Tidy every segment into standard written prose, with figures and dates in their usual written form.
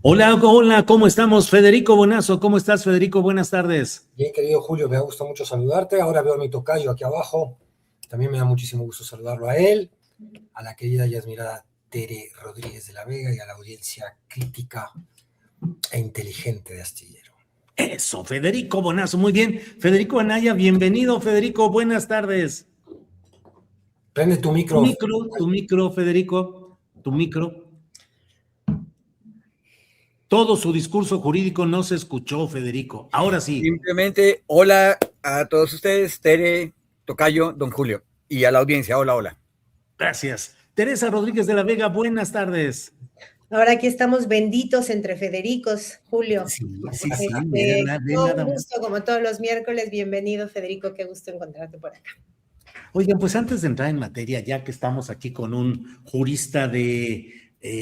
Hola, hola, ¿cómo estamos? Federico Bonazo, ¿cómo estás, Federico? Buenas tardes. Bien, querido Julio, me ha gustado mucho saludarte. Ahora veo a mi tocayo aquí abajo. También me da muchísimo gusto saludarlo a él, a la querida y admirada Tere Rodríguez de la Vega y a la audiencia crítica e inteligente de Astillero. Eso, Federico Bonazo, muy bien. Federico Anaya, bienvenido, Federico, buenas tardes. Prende tu Tu micro. micro, tu micro, Federico, tu micro. Todo su discurso jurídico no se escuchó, Federico. Ahora sí. Simplemente, hola a todos ustedes, Tere, Tocayo, Don Julio, y a la audiencia, hola, hola. Gracias. Teresa Rodríguez de la Vega, buenas tardes. Ahora aquí estamos benditos entre Federicos, Julio. Sí, miren, Todo nada un más. gusto, como todos los miércoles. Bienvenido, Federico. Qué gusto encontrarte por acá. Oigan, pues antes de entrar en materia, ya que estamos aquí con un jurista de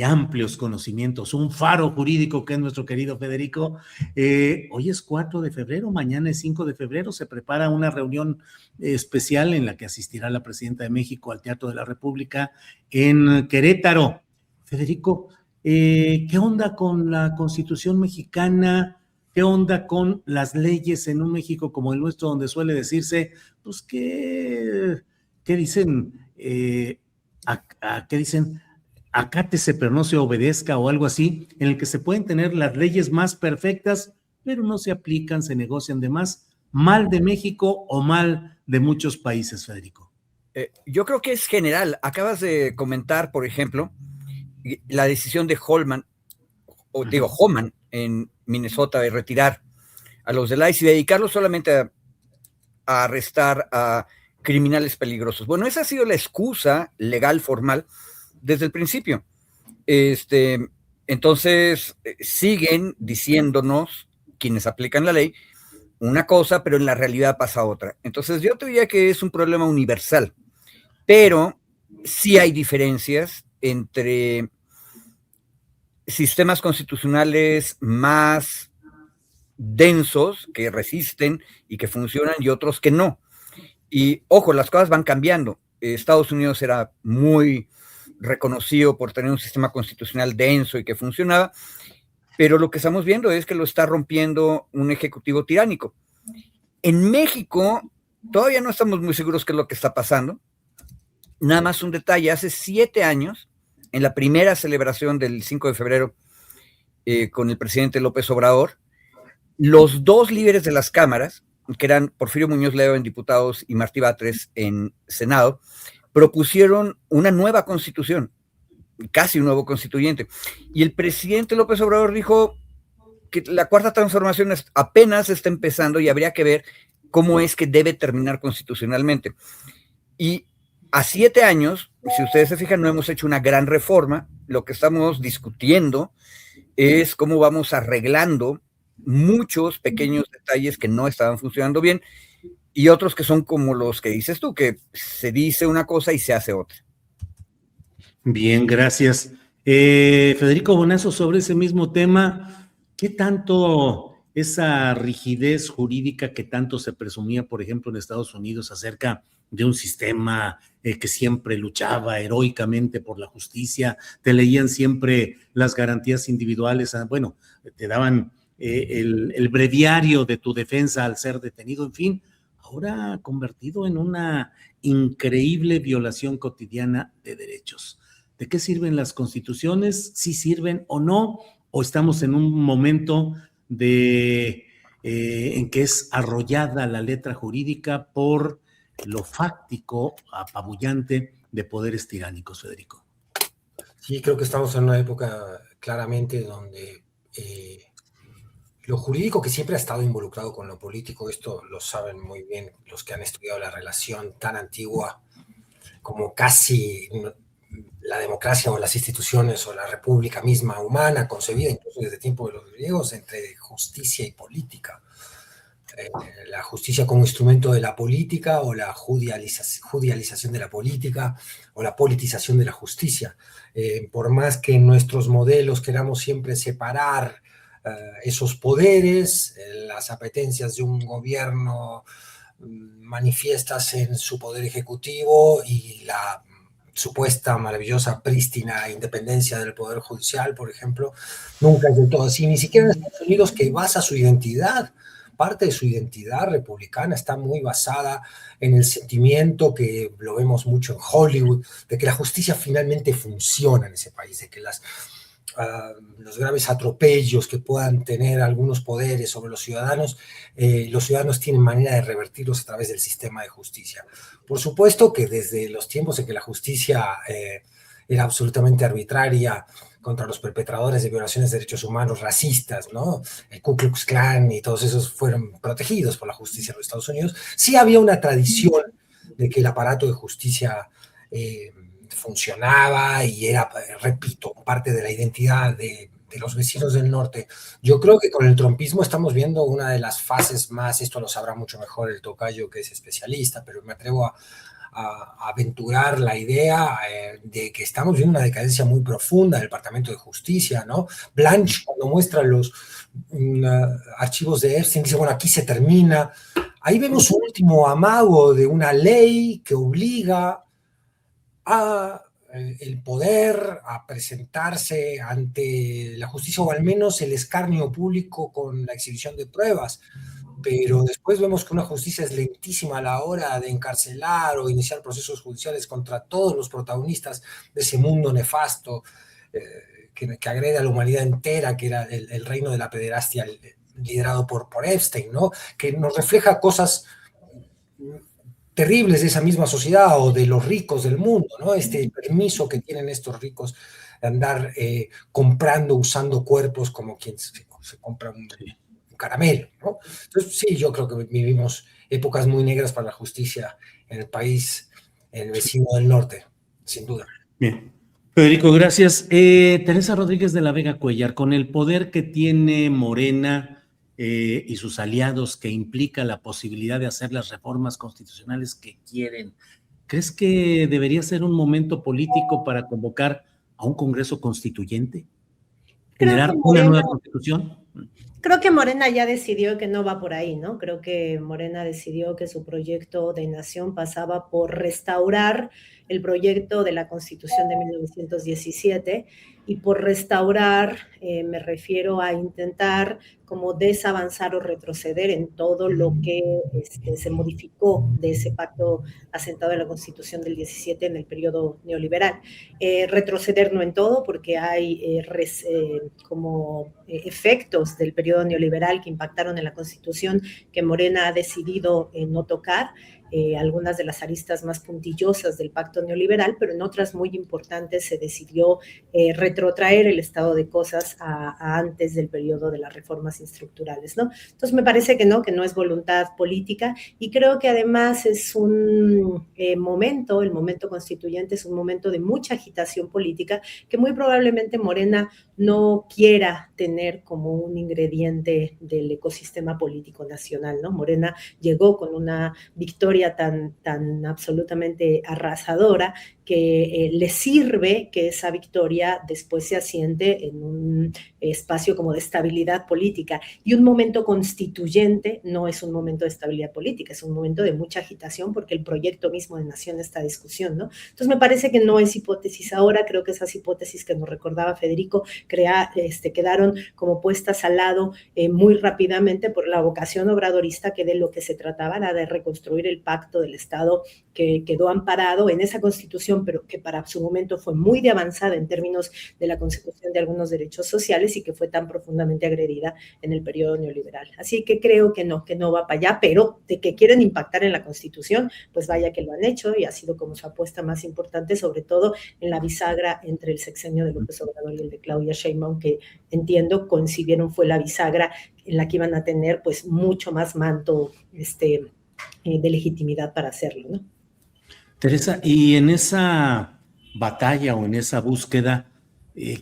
amplios conocimientos, un faro jurídico que es nuestro querido Federico, hoy es 4 de febrero, mañana es 5 de febrero, se prepara una reunión especial en la que asistirá la presidenta de México al Teatro de la República en Querétaro. Federico, ¿qué onda con la Constitución mexicana? ¿Qué onda con las leyes en un México como el nuestro, donde suele decirse, pues, qué dicen? ¿Qué dicen? Acátese, pero no se obedezca o algo así, en el que se pueden tener las leyes más perfectas, pero no se aplican, se negocian de más. ¿Mal de México o mal de muchos países, Federico? Yo creo que es general. Acabas de comentar, por ejemplo, la decisión de Holman, o digo, Homan, en Minnesota, de retirar a los del ICE y dedicarlos solamente a arrestar a criminales peligrosos. Bueno, esa ha sido la excusa legal formal desde el principio. Entonces, siguen diciéndonos, quienes aplican la ley, una cosa, pero en la realidad pasa otra. Entonces, yo te diría que es un problema universal, pero sí hay diferencias entre sistemas constitucionales más densos, que resisten y que funcionan, y otros que no. Y ojo, las cosas van cambiando. Estados Unidos era muy reconocido por tener un sistema constitucional denso y que funcionaba, pero lo que estamos viendo es que lo está rompiendo un ejecutivo tiránico. En México todavía no estamos muy seguros qué es lo que está pasando. Nada más un detalle, hace 7 años, en la primera celebración del 5 de febrero con el presidente López Obrador, los dos líderes de las cámaras, que eran Porfirio Muñoz Ledo en diputados y Martí Batres en Senado, propusieron una nueva constitución, casi un nuevo constituyente. Y el presidente López Obrador dijo que la cuarta transformación apenas está empezando y habría que ver cómo es que debe terminar constitucionalmente. Y a 7 años, si ustedes se fijan, no hemos hecho una gran reforma. Lo que estamos discutiendo es cómo vamos arreglando muchos pequeños detalles que no estaban funcionando bien y otros que son como los que dices tú, que se dice una cosa y se hace otra. Bien, gracias. Federico Bonazo, sobre ese mismo tema, ¿qué tanto esa rigidez jurídica que tanto se presumía, por ejemplo, en Estados Unidos acerca de un sistema que siempre luchaba heroicamente por la justicia, te leían siempre las garantías individuales, bueno, te daban el breviario de tu defensa al ser detenido, en fin, ahora convertido en una increíble violación cotidiana de derechos? ¿De qué sirven las constituciones? ¿Sí sirven o no? ¿O estamos en un momento en que es arrollada la letra jurídica por lo fáctico, apabullante de poderes tiránicos, Federico? Sí, creo que estamos en una época claramente donde lo jurídico, que siempre ha estado involucrado con lo político, esto lo saben muy bien los que han estudiado la relación tan antigua como casi la democracia o las instituciones o la república misma humana, concebida incluso desde tiempo de los griegos, entre justicia y política. La justicia como instrumento de la política o la judicialización de la política o la politización de la justicia. Por más que en nuestros modelos queramos siempre separar esos poderes, las apetencias de un gobierno manifiestas en su poder ejecutivo y la supuesta, maravillosa, prístina independencia del Poder Judicial, por ejemplo, nunca es del todo así, ni siquiera en Estados Unidos, que basa su identidad, parte de su identidad republicana está muy basada en el sentimiento que lo vemos mucho en Hollywood, de que la justicia finalmente funciona en ese país, de que los graves atropellos que puedan tener algunos poderes sobre los ciudadanos tienen manera de revertirlos a través del sistema de justicia. Por supuesto que desde los tiempos en que la justicia era absolutamente arbitraria contra los perpetradores de violaciones de derechos humanos racistas, ¿no? El Ku Klux Klan y todos esos fueron protegidos por la justicia de los Estados Unidos. Sí había una tradición de que el aparato de justicia funcionaba y era, repito, parte de la identidad de los vecinos del norte. Yo creo que con el trumpismo estamos viendo una de las fases más, esto lo sabrá mucho mejor el tocayo que es especialista, pero me atrevo a aventurar la idea de que estamos viendo una decadencia muy profunda del Departamento de Justicia, ¿no? Blanche, cuando muestra los archivos de Epstein, dice, bueno, aquí se termina. Ahí vemos un último amago de una ley que obliga a el poder a presentarse ante la justicia, o al menos el escarnio público con la exhibición de pruebas. Pero después vemos que una justicia es lentísima a la hora de encarcelar o iniciar procesos judiciales contra todos los protagonistas de ese mundo nefasto que agrede a la humanidad entera, que era el reino de la pederastia liderado por Epstein, ¿no? Que nos refleja cosas terribles de esa misma sociedad o de los ricos del mundo, ¿no? Este permiso que tienen estos ricos de andar comprando, usando cuerpos como quien se compra un caramelo, ¿no? Entonces, sí, yo creo que vivimos épocas muy negras para la justicia en el país, en el vecino del norte, sin duda. Bien. Federico, gracias. Teresa Rodríguez de la Vega Cuellar, con el poder que tiene Morena y sus aliados, que implica la posibilidad de hacer las reformas constitucionales que quieren, ¿crees que debería ser un momento político para convocar a un Congreso Constituyente? ¿Generar una nueva Constitución? Creo que Morena ya decidió que no va por ahí, ¿no? Creo que Morena decidió que su proyecto de nación pasaba por restaurar el proyecto de la Constitución de 1917, y por restaurar me refiero a intentar como desavanzar o retroceder en todo lo que se modificó de ese pacto asentado en la Constitución del 17 en el periodo neoliberal. Retroceder no en todo, porque hay como efectos del periodo neoliberal que impactaron en la Constitución que Morena ha decidido no tocar. Algunas de las aristas más puntillosas del pacto neoliberal, pero en otras muy importantes se decidió retrotraer el estado de cosas a antes del periodo de las reformas estructurales, ¿no? Entonces me parece que no es voluntad política, y creo que además es un momento, el momento constituyente es un momento de mucha agitación política que muy probablemente Morena no quiera tener como un ingrediente del ecosistema político nacional, ¿no? Morena llegó con una victoria tan absolutamente arrasadora que le sirve que esa victoria después se asiente en un espacio como de estabilidad política. Y un momento constituyente no es un momento de estabilidad política, es un momento de mucha agitación, porque el proyecto mismo de nación está en discusión, ¿no? Entonces me parece que no es hipótesis ahora. Creo que esas hipótesis que nos recordaba Federico quedaron como puestas al lado muy rápidamente por la vocación obradorista, que de lo que se trataba era de reconstruir el pacto del Estado que quedó amparado en esa Constitución, pero que para su momento fue muy de avanzada en términos de la consecución de algunos derechos sociales, y que fue tan profundamente agredida en el periodo neoliberal. Así que creo que no va para allá, pero de que quieren impactar en la Constitución, pues vaya que lo han hecho, y ha sido como su apuesta más importante, sobre todo en la bisagra entre el sexenio de López Obrador y el de Claudia Sheinbaum, que entiendo concibieron fue la bisagra en la que iban a tener pues mucho más manto de legitimidad para hacerlo, ¿no? Teresa, y en esa batalla o en esa búsqueda,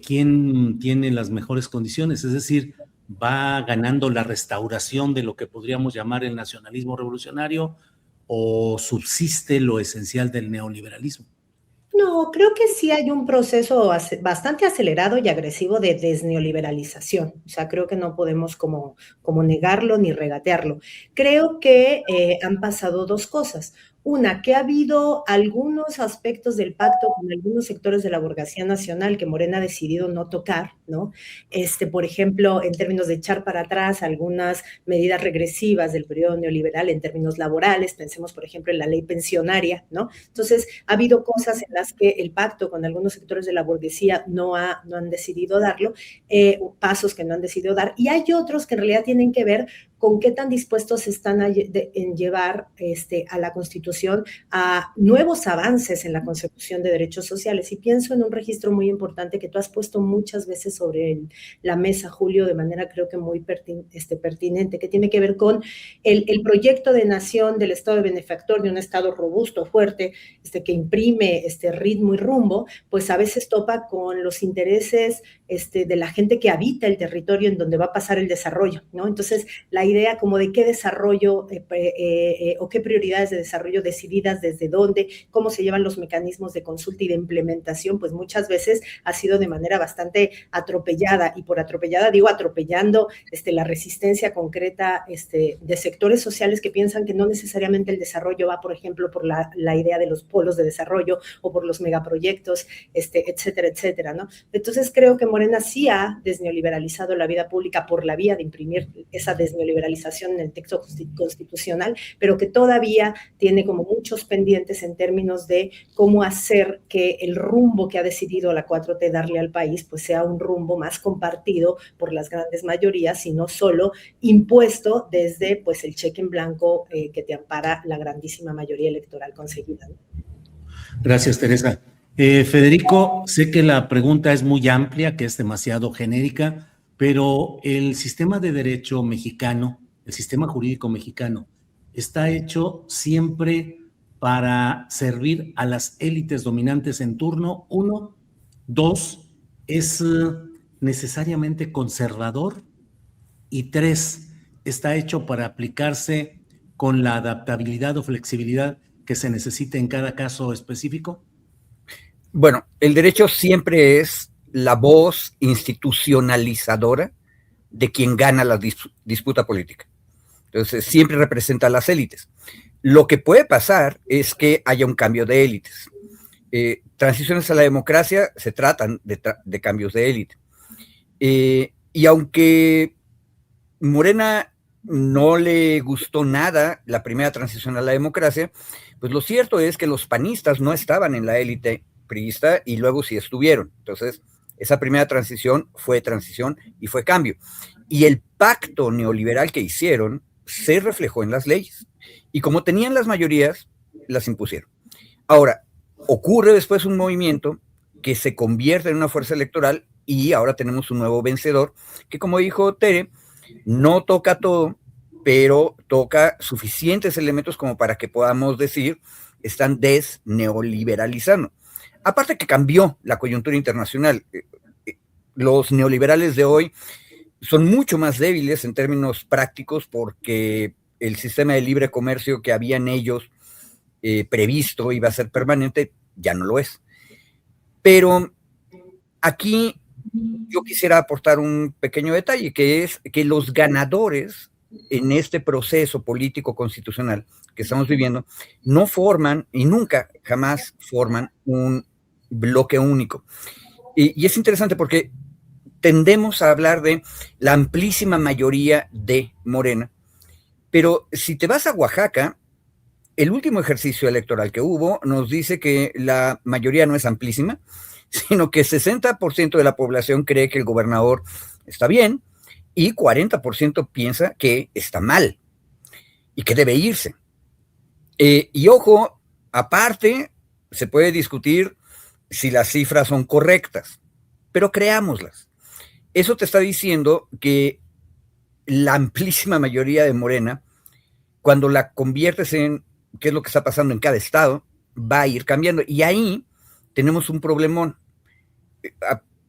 ¿quién tiene las mejores condiciones? Es decir, ¿va ganando la restauración de lo que podríamos llamar el nacionalismo revolucionario, o subsiste lo esencial del neoliberalismo? No, creo que sí hay un proceso bastante acelerado y agresivo de desneoliberalización. O sea, creo que no podemos como negarlo ni regatearlo. Creo que han pasado dos cosas. Una, que ha habido algunos aspectos del pacto con algunos sectores de la burguesía nacional que Morena ha decidido no tocar, ¿no? Por ejemplo, en términos de echar para atrás algunas medidas regresivas del periodo neoliberal en términos laborales, pensemos, por ejemplo, en la ley pensionaria, ¿no? Entonces, ha habido cosas en las que el pacto con algunos sectores de la burguesía no han decidido darlo, pasos que no han decidido dar, y hay otros que en realidad tienen que ver con qué tan dispuestos están en llevar a la Constitución a nuevos avances en la consecución de derechos sociales. Y pienso en un registro muy importante que tú has puesto muchas veces sobre la mesa, Julio, de manera creo que muy pertinente, que tiene que ver con el proyecto de nación del Estado de benefactor, de un Estado robusto, fuerte, que imprime ritmo y rumbo, pues a veces topa con los intereses de la gente que habita el territorio en donde va a pasar el desarrollo, ¿no? Entonces, la idea como de qué desarrollo o qué prioridades de desarrollo decididas desde dónde, cómo se llevan los mecanismos de consulta y de implementación, pues muchas veces ha sido de manera bastante atropellada, y por atropellada digo atropellando la resistencia concreta de sectores sociales que piensan que no necesariamente el desarrollo va, por ejemplo, por la idea de los polos de desarrollo o por los megaproyectos, etcétera, etcétera, ¿no? Entonces creo que Morena sí ha desneoliberalizado la vida pública por la vía de imprimir esa desneoliberalización en el texto constitucional, pero que todavía tiene como muchos pendientes en términos de cómo hacer que el rumbo que ha decidido la 4T darle al país pues sea un rumbo más compartido por las grandes mayorías y no solo impuesto desde pues el cheque en blanco que te ampara la grandísima mayoría electoral conseguida, ¿no? Gracias, Teresa. Federico, sé que la pregunta es muy amplia, que es demasiado genérica, pero el sistema de derecho mexicano, el sistema jurídico mexicano, está hecho siempre para servir a las élites dominantes en turno, uno. Dos, es necesariamente conservador. Y tres, está hecho para aplicarse con la adaptabilidad o flexibilidad que se necesite en cada caso específico. Bueno, el derecho siempre es la voz institucionalizadora de quien gana la disputa política. Entonces, siempre representa a las élites. Lo que puede pasar es que haya un cambio de élites. Transiciones a la democracia se tratan de cambios de élite. Y aunque Morena no le gustó nada la primera transición a la democracia, pues lo cierto es que los panistas no estaban en la élite priista y luego sí estuvieron. Entonces, esa primera transición fue transición y fue cambio. Y el pacto neoliberal que hicieron se reflejó en las leyes. Y como tenían las mayorías, las impusieron. Ahora, ocurre después un movimiento que se convierte en una fuerza electoral y ahora tenemos un nuevo vencedor que, como dijo Tere, no toca todo, pero toca suficientes elementos como para que podamos decir están desneoliberalizando. Aparte que cambió la coyuntura internacional. Los neoliberales de hoy son mucho más débiles en términos prácticos porque el sistema de libre comercio que habían ellos previsto iba a ser permanente, ya no lo es. Pero aquí yo quisiera aportar un pequeño detalle, que es que los ganadores en este proceso político constitucional que estamos viviendo no forman y nunca, jamás forman un bloque único. Y es interesante porque tendemos a hablar de la amplísima mayoría de Morena, pero si te vas a Oaxaca, el último ejercicio electoral que hubo nos dice que la mayoría no es amplísima, sino que 60% de la población cree que el gobernador está bien y 40% piensa que está mal y que debe irse. Y ojo, aparte, se puede discutir si las cifras son correctas, pero creámoslas. Eso te está diciendo que la amplísima mayoría de Morena, cuando la conviertes en qué es lo que está pasando en cada estado, va a ir cambiando. Y ahí tenemos un problemón.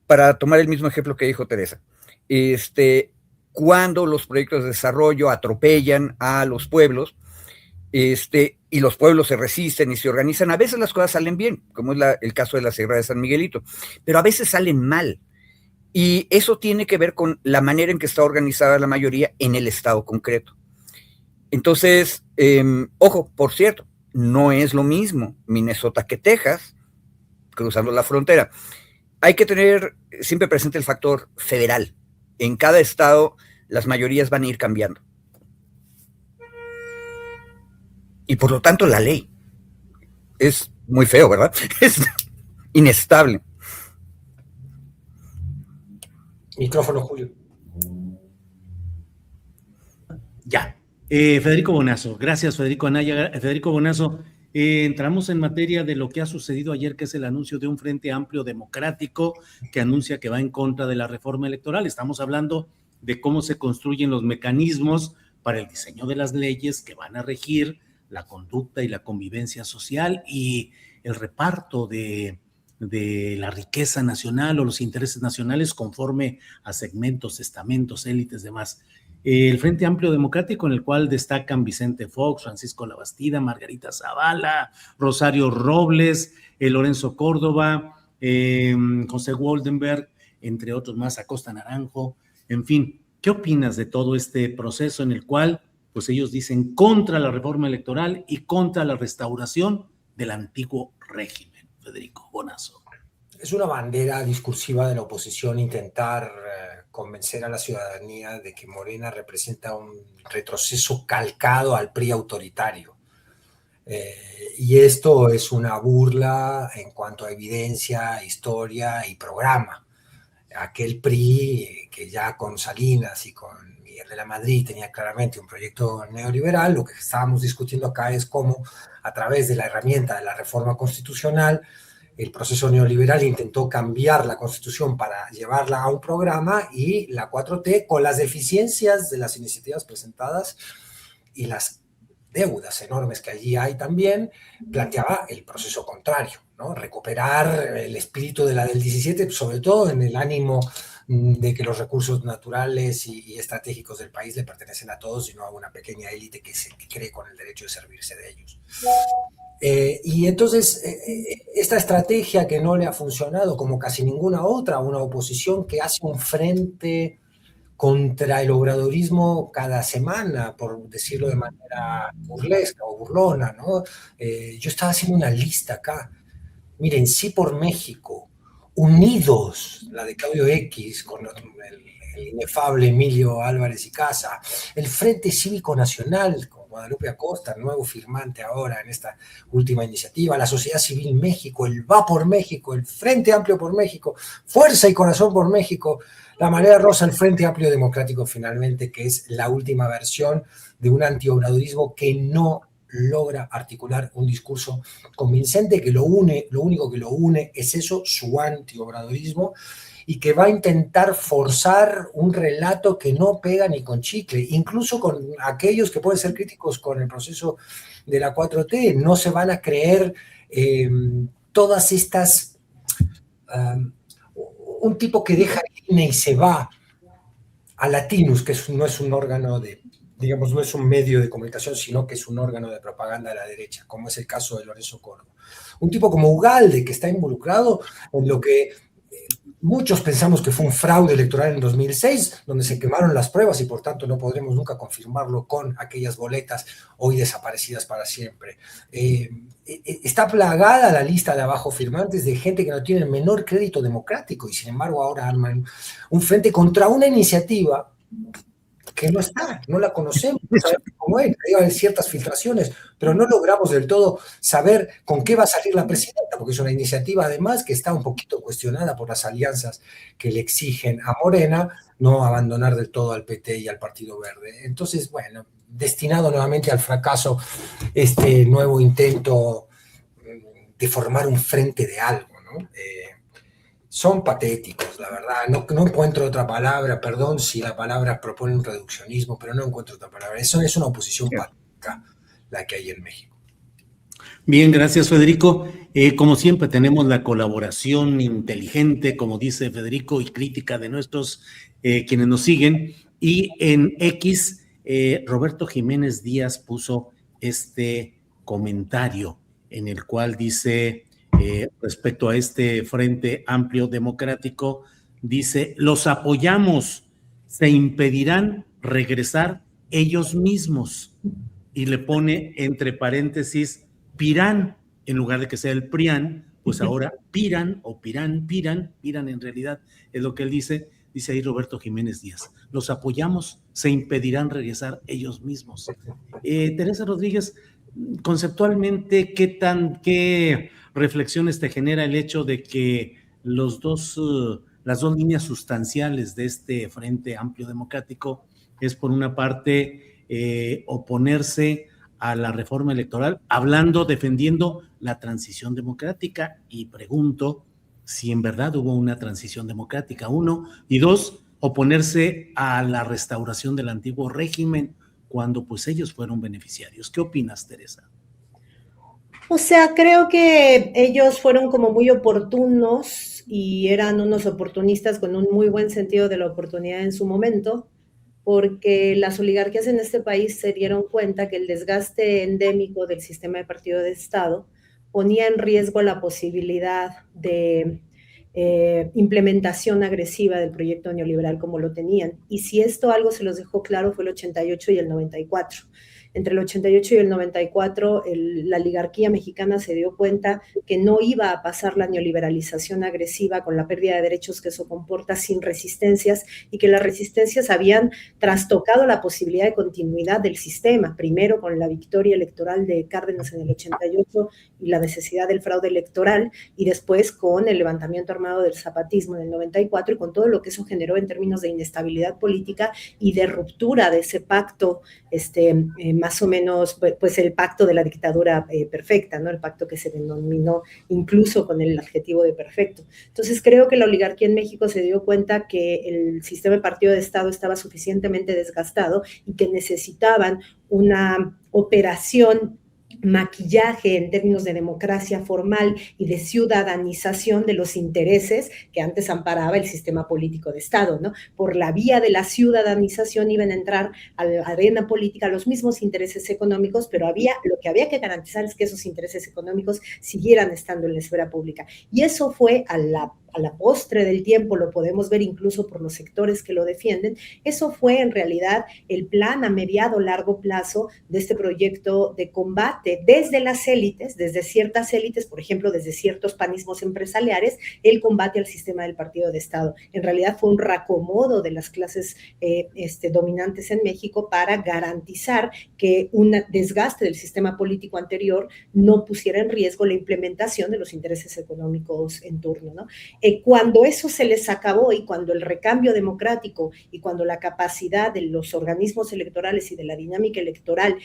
Para tomar el mismo ejemplo que dijo Teresa, cuando los proyectos de desarrollo atropellan a los pueblos, y los pueblos se resisten y se organizan, a veces las cosas salen bien, como es el caso de la Sierra de San Miguelito, pero a veces salen mal. Y eso tiene que ver con la manera en que está organizada la mayoría en el estado concreto. Entonces, ojo, por cierto, no es lo mismo Minnesota que Texas, cruzando la frontera. Hay que tener siempre presente el factor federal. En cada estado las mayorías van a ir cambiando. Y por lo tanto la ley es muy feo, ¿verdad? Es inestable. Micrófono, Julio. Ya. Federico Bonazo, gracias Federico Anaya. Federico Bonazo, entramos en materia de lo que ha sucedido ayer, que es el anuncio de un Frente Amplio Democrático que anuncia que va en contra de la reforma electoral. Estamos hablando de cómo se construyen los mecanismos para el diseño de las leyes que van a regir la conducta y la convivencia social y el reparto de la riqueza nacional o los intereses nacionales conforme a segmentos, estamentos, élites, demás. El Frente Amplio Democrático, en el cual destacan Vicente Fox, Francisco Labastida, Margarita Zavala, Rosario Robles, Lorenzo Córdoba, José Woldenberg, entre otros más, Acosta Naranjo, en fin. ¿Qué opinas de todo este proceso en el cual pues ellos dicen contra la reforma electoral y contra la restauración del antiguo régimen? Federico Bonazo. Es una bandera discursiva de la oposición intentar convencer a la ciudadanía de que Morena representa un retroceso calcado al PRI autoritario. Y esto es una burla en cuanto a evidencia, historia y programa. Aquel PRI que ya con Salinas y con Miguel de la Madrid tenía claramente un proyecto neoliberal, lo que estábamos discutiendo acá es cómo a través de la herramienta de la reforma constitucional el proceso neoliberal intentó cambiar la Constitución para llevarla a un programa y la 4T, con las deficiencias de las iniciativas presentadas y las deudas enormes que allí hay también, planteaba el proceso contrario, ¿no? Recuperar el espíritu de la del 17, sobre todo en el ánimo de que los recursos naturales y estratégicos del país le pertenecen a todos y no a una pequeña élite que cree con el derecho de servirse de ellos. Y entonces esta estrategia que no le ha funcionado como casi ninguna otra, una oposición que hace un frente contra el obradorismo cada semana, por decirlo de manera burlesca o burlona, ¿no? Yo estaba haciendo una lista acá. Miren, Sí por México, Unidos, la de Claudio X, con el inefable Emilio Álvarez y Casa, el Frente Cívico Nacional, con Guadalupe Acosta, nuevo firmante ahora en esta última iniciativa, la Sociedad Civil México, el Va por México, el Frente Amplio por México, Fuerza y Corazón por México, la Marea Rosa, el Frente Amplio Democrático finalmente, que es la última versión de un antiobradorismo que no logra articular un discurso convincente, que lo único que lo une es eso, su antiobradorismo, y que va a intentar forzar un relato que no pega ni con chicle, incluso con aquellos que pueden ser críticos con el proceso de la 4T, no se van a creer todas estas... un tipo que deja el INE y se va a Latinus, que no es un órgano de, digamos, no es un medio de comunicación, sino que es un órgano de propaganda de la derecha, como es el caso de Lorenzo Córdoba. Un tipo como Ugalde, que está involucrado en lo que muchos pensamos que fue un fraude electoral en 2006, donde se quemaron las pruebas y por tanto no podremos nunca confirmarlo con aquellas boletas hoy desaparecidas para siempre. Está plagada la lista de abajo firmantes de gente que no tiene el menor crédito democrático y sin embargo ahora arman un frente contra una iniciativa que no está, no la conocemos, no sabemos cómo es, hay ciertas filtraciones, pero no logramos del todo saber con qué va a salir la presidenta, porque es una iniciativa además que está un poquito cuestionada por las alianzas que le exigen a Morena no abandonar del todo al PT y al Partido Verde. Entonces, bueno, destinado nuevamente al fracaso este nuevo intento de formar un frente de algo, ¿no? Son patéticos, la verdad. No encuentro otra palabra, perdón si la palabra propone un reduccionismo, pero no encuentro otra palabra. Eso es una oposición patética la que hay en México. Bien, gracias Federico. Como siempre tenemos la colaboración inteligente, como dice Federico, y crítica de nuestros quienes nos siguen. Y en X, Roberto Jiménez Díaz puso este comentario en el cual dice... respecto a este Frente Amplio Democrático, dice, los apoyamos, se impedirán regresar ellos mismos, y le pone entre paréntesis, Pirán, en lugar de que sea el PRIAN, pues ahora Piran o Piran en realidad es lo que él dice ahí Roberto Jiménez Díaz. Los apoyamos, se impedirán regresar ellos mismos. Teresa Rodríguez, conceptualmente, ¿qué reflexiones te genera el hecho de que las dos líneas sustanciales de este Frente Amplio Democrático es, por una parte, oponerse a la reforma electoral, defendiendo la transición democrática? Y pregunto si en verdad hubo una transición democrática, uno, y dos, oponerse a la restauración del antiguo régimen cuando pues ellos fueron beneficiarios. ¿Qué opinas, Teresa? O sea, creo que ellos fueron como muy oportunos y eran unos oportunistas con un muy buen sentido de la oportunidad en su momento, porque las oligarquías en este país se dieron cuenta que el desgaste endémico del sistema de partido de Estado ponía en riesgo la posibilidad de implementación agresiva del proyecto neoliberal como lo tenían. Y si esto algo se los dejó claro fue el 88 y el 94. Entre el 88 y el 94, la oligarquía mexicana se dio cuenta que no iba a pasar la neoliberalización agresiva con la pérdida de derechos que eso comporta sin resistencias, y que las resistencias habían trastocado la posibilidad de continuidad del sistema, primero con la victoria electoral de Cárdenas en el 88 y la necesidad del fraude electoral, y después con el levantamiento armado del zapatismo en el 94 y con todo lo que eso generó en términos de inestabilidad política y de ruptura de ese pacto más o menos, pues el pacto de la dictadura perfecta, ¿no? El pacto que se denominó incluso con el adjetivo de perfecto. Entonces creo que la oligarquía en México se dio cuenta que el sistema de partido de Estado estaba suficientemente desgastado y que necesitaban una operación maquillaje en términos de democracia formal y de ciudadanización de los intereses que antes amparaba el sistema político de Estado, ¿no? Por la vía de la ciudadanización iban a entrar a la arena política los mismos intereses económicos, pero lo que había que garantizar es que esos intereses económicos siguieran estando en la esfera pública. Y eso fue a la postre del tiempo, lo podemos ver incluso por los sectores que lo defienden, eso fue en realidad el plan a mediado largo plazo de este proyecto de combate desde las élites, desde ciertas élites, por ejemplo, desde ciertos panismos empresariales, el combate al sistema del partido de Estado. En realidad fue un reacomodo de las clases dominantes en México para garantizar que un desgaste del sistema político anterior no pusiera en riesgo la implementación de los intereses económicos en turno, ¿no? Cuando eso se les acabó y cuando el recambio democrático y cuando la capacidad de los organismos electorales y de la dinámica electoral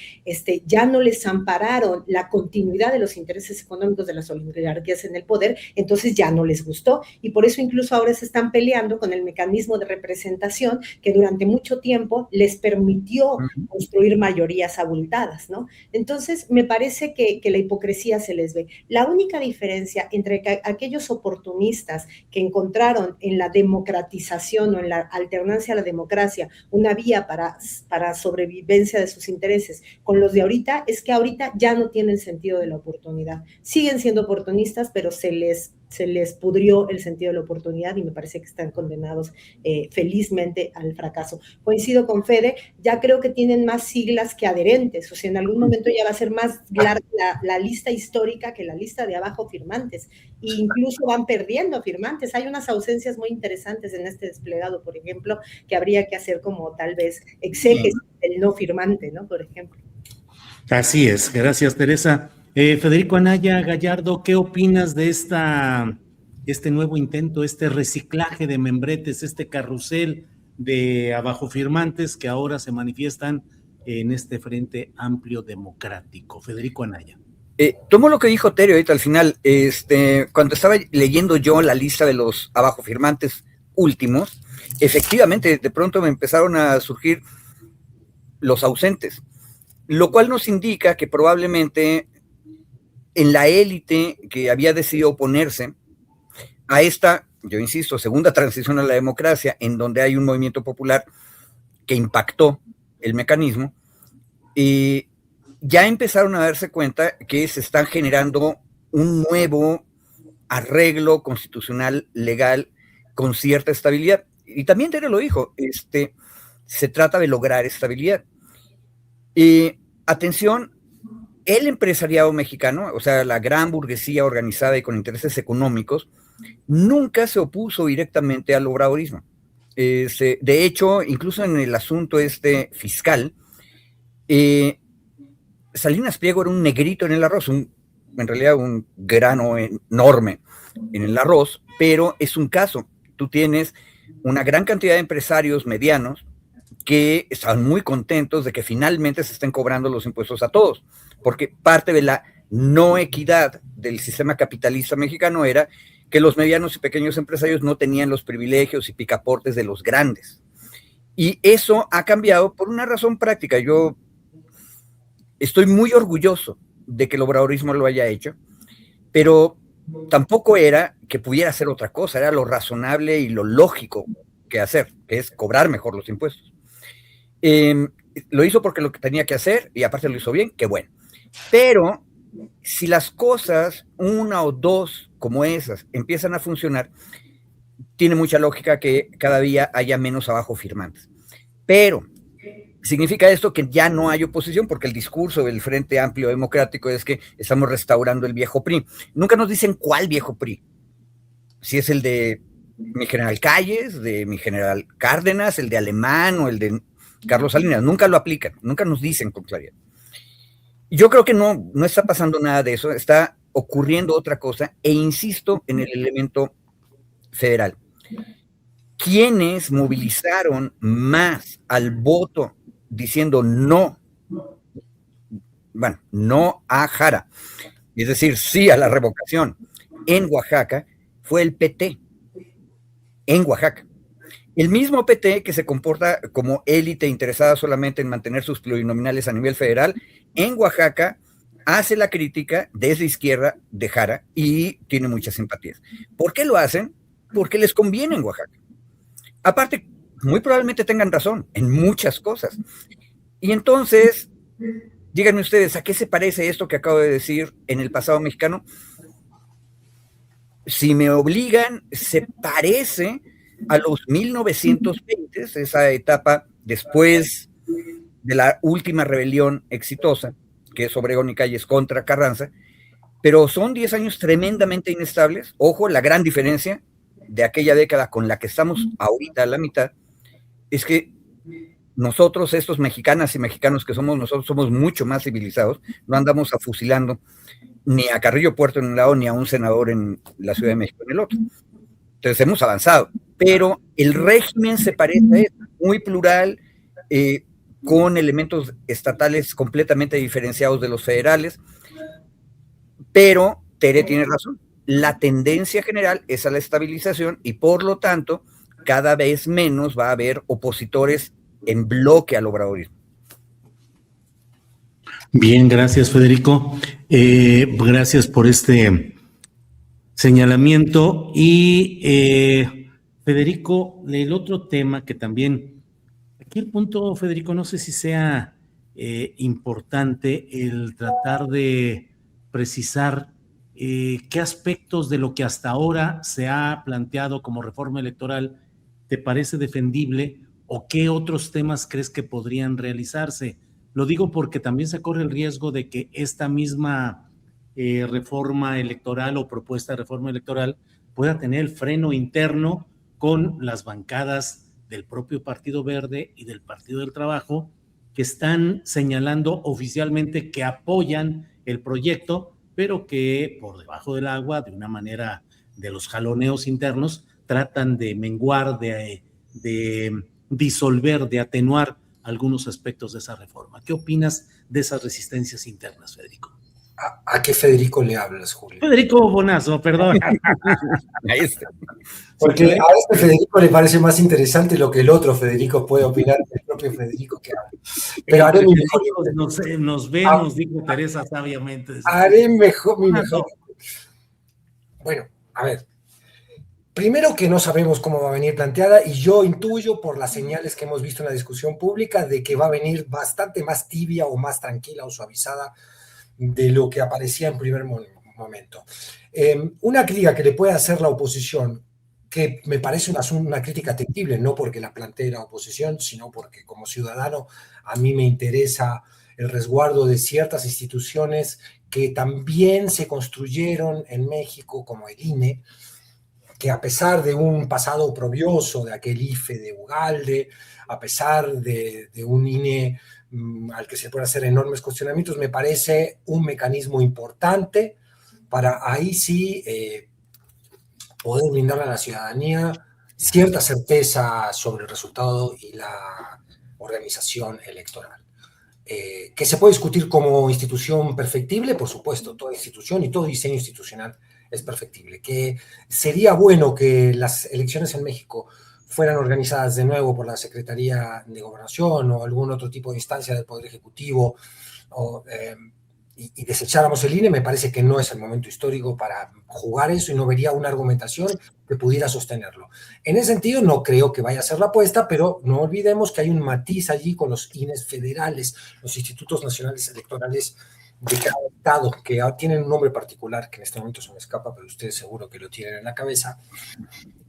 ya no les ampararon la continuidad de los intereses económicos de las oligarquías en el poder, entonces ya no les gustó, y por eso incluso ahora se están peleando con el mecanismo de representación que durante mucho tiempo les permitió construir mayorías abultadas, ¿no? Entonces me parece que la hipocresía se les ve. La única diferencia entre aquellos oportunistas que encontraron en la democratización o en la alternancia a la democracia una vía para sobrevivencia de sus intereses con los de ahorita, es que ahorita ya no tienen sentido de la oportunidad. Siguen siendo oportunistas, pero se les pudrió el sentido de la oportunidad y me parece que están condenados felizmente al fracaso. Coincido con Fede, ya creo que tienen más siglas que adherentes, o sea, en algún momento ya va a ser más larga la lista histórica que la lista de abajo firmantes, e incluso van perdiendo firmantes. Hay unas ausencias muy interesantes en este desplegado, por ejemplo, que habría que hacer como tal vez exégesis del no firmante, ¿no? Por ejemplo. Así es, gracias, Teresa. Federico Anaya Gallardo, ¿qué opinas de este nuevo intento, este reciclaje de membretes, este carrusel de abajo firmantes que ahora se manifiestan en este Frente Amplio Democrático? Federico Anaya. Tomo lo que dijo Terio ahorita al final. Cuando estaba leyendo yo la lista de los abajo firmantes últimos, efectivamente de pronto me empezaron a surgir los ausentes, lo cual nos indica que probablemente en la élite que había decidido oponerse a esta, yo insisto, segunda transición a la democracia, en donde hay un movimiento popular que impactó el mecanismo, y ya empezaron a darse cuenta que se están generando un nuevo arreglo constitucional legal con cierta estabilidad. Y también Tere lo dijo, se trata de lograr estabilidad. Atención, el empresariado mexicano, o sea, la gran burguesía organizada y con intereses económicos, nunca se opuso directamente al obradorismo. De hecho, incluso en el asunto fiscal, Salinas Pliego era un negrito en el arroz, en realidad un grano enorme en el arroz, pero es un caso. Tú tienes una gran cantidad de empresarios medianos que están muy contentos de que finalmente se estén cobrando los impuestos a todos, porque parte de la no equidad del sistema capitalista mexicano era que los medianos y pequeños empresarios no tenían los privilegios y picaportes de los grandes. Y eso ha cambiado por una razón práctica. Yo estoy muy orgulloso de que el obradorismo lo haya hecho, pero tampoco era que pudiera hacer otra cosa, era lo razonable y lo lógico que hacer, que es cobrar mejor los impuestos. Lo hizo porque lo que tenía que hacer, y aparte lo hizo bien, qué bueno. Pero si las cosas, una o dos como esas, empiezan a funcionar, tiene mucha lógica que cada día haya menos abajo firmantes. Pero significa esto que ya no hay oposición, porque el discurso del Frente Amplio Democrático es que estamos restaurando el viejo PRI. Nunca nos dicen cuál viejo PRI. Si es el de mi general Calles, de mi general Cárdenas, el de Alemán o el de Carlos Salinas. Nunca lo aplican, nunca nos dicen con claridad. Yo creo que no está pasando nada de eso, está ocurriendo otra cosa, e insisto en el elemento federal. ¿Quiénes movilizaron más al voto diciendo no? Bueno, no a Jara, es decir, sí a la revocación en Oaxaca, fue el PT en Oaxaca. El mismo PT que se comporta como élite interesada solamente en mantener sus plurinominales a nivel federal, en Oaxaca hace la crítica desde izquierda de Jara y tiene muchas simpatías. ¿Por qué lo hacen? Porque les conviene en Oaxaca. Aparte, muy probablemente tengan razón en muchas cosas. Y entonces, díganme ustedes, ¿a qué se parece esto que acabo de decir en el pasado mexicano? Si me obligan, se parece a los 1920, esa etapa después de la última rebelión exitosa, que es Obregón y Calles contra Carranza, pero son 10 años tremendamente inestables. Ojo, la gran diferencia de aquella década con la que estamos ahorita a la mitad, es que nosotros, estos mexicanas y mexicanos que somos nosotros, somos mucho más civilizados, no andamos fusilando ni a Carrillo Puerto en un lado, ni a un senador en la Ciudad de México en el otro. Entonces hemos avanzado, pero el régimen se parece a eso, muy plural, con elementos estatales completamente diferenciados de los federales, pero Tere tiene razón, la tendencia general es a la estabilización y por lo tanto cada vez menos va a haber opositores en bloque al obradorismo. Bien, gracias Federico, gracias por este señalamiento. Y Federico, el otro tema que también, aquí el punto, Federico, no sé si sea importante el tratar de precisar qué aspectos de lo que hasta ahora se ha planteado como reforma electoral te parece defendible o qué otros temas crees que podrían realizarse. Lo digo porque también se corre el riesgo de que esta misma reforma electoral o propuesta de reforma electoral pueda tener el freno interno con las bancadas del propio Partido Verde y del Partido del Trabajo, que están señalando oficialmente que apoyan el proyecto, pero que por debajo del agua, de una manera de los jaloneos internos, tratan de menguar, de disolver, de atenuar algunos aspectos de esa reforma. ¿Qué opinas de esas resistencias internas, Federico? ¿A qué Federico le hablas, Julio? Federico Bonazo, perdón. Ahí está. Porque a este Federico le parece más interesante lo que el otro Federico puede opinar del propio Federico que habla. Pero haré mi mejor. Nos vemos, dijo Teresa sabiamente. Haré mi mejor. Bueno, a ver. Primero que no sabemos cómo va a venir planteada y yo intuyo por las señales que hemos visto en la discusión pública de que va a venir bastante más tibia o más tranquila o suavizada de lo que aparecía en primer momento. Una crítica que le puede hacer la oposición, que me parece una crítica atendible, no porque la plantee la oposición, sino porque como ciudadano a mí me interesa el resguardo de ciertas instituciones que también se construyeron en México, como el INE, que a pesar de un pasado oprobioso de aquel IFE de Ugalde, a pesar de un INE al que se pueden hacer enormes cuestionamientos, me parece un mecanismo importante para ahí sí poder brindarle a la ciudadanía cierta certeza sobre el resultado y la organización electoral. Que se puede discutir como institución perfectible, por supuesto, toda institución y todo diseño institucional es perfectible. Que sería bueno que las elecciones en México fueran organizadas de nuevo por la Secretaría de Gobernación o algún otro tipo de instancia del Poder Ejecutivo y desecháramos el INE, me parece que no es el momento histórico para jugar eso y no vería una argumentación que pudiera sostenerlo. En ese sentido, no creo que vaya a ser la apuesta, pero no olvidemos que hay un matiz allí con los INEs federales, los institutos nacionales electorales de cada estado, que tienen un nombre particular, que en este momento se me escapa, pero ustedes seguro que lo tienen en la cabeza.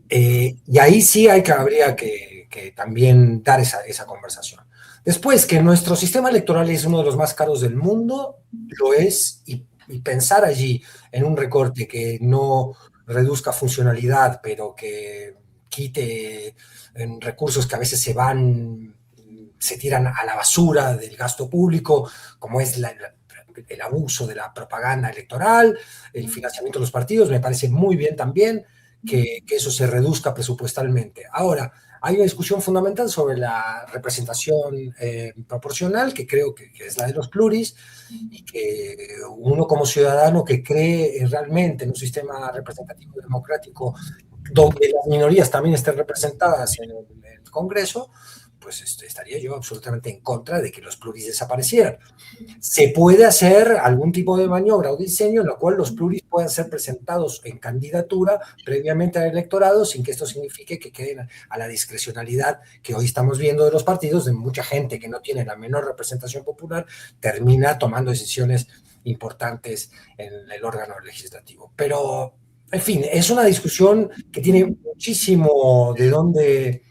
Y ahí sí habría que también dar esa conversación. Después, que nuestro sistema electoral es uno de los más caros del mundo, lo es, y pensar allí en un recorte que no reduzca funcionalidad, pero que quite en recursos que a veces se tiran a la basura del gasto público, como es el abuso de la propaganda electoral, el financiamiento de los partidos, me parece muy bien también que eso se reduzca presupuestalmente. Ahora, hay una discusión fundamental sobre la representación proporcional, que creo que es la de los pluris, y que uno como ciudadano que cree realmente en un sistema representativo democrático donde las minorías también estén representadas en el Congreso, pues estaría yo absolutamente en contra de que los pluris desaparecieran. Se puede hacer algún tipo de maniobra o diseño en la cual los pluris puedan ser presentados en candidatura previamente al electorado, sin que esto signifique que queden a la discrecionalidad que hoy estamos viendo de los partidos, de mucha gente que no tiene la menor representación popular, termina tomando decisiones importantes en el órgano legislativo. Pero, en fin, es una discusión que tiene muchísimo de dónde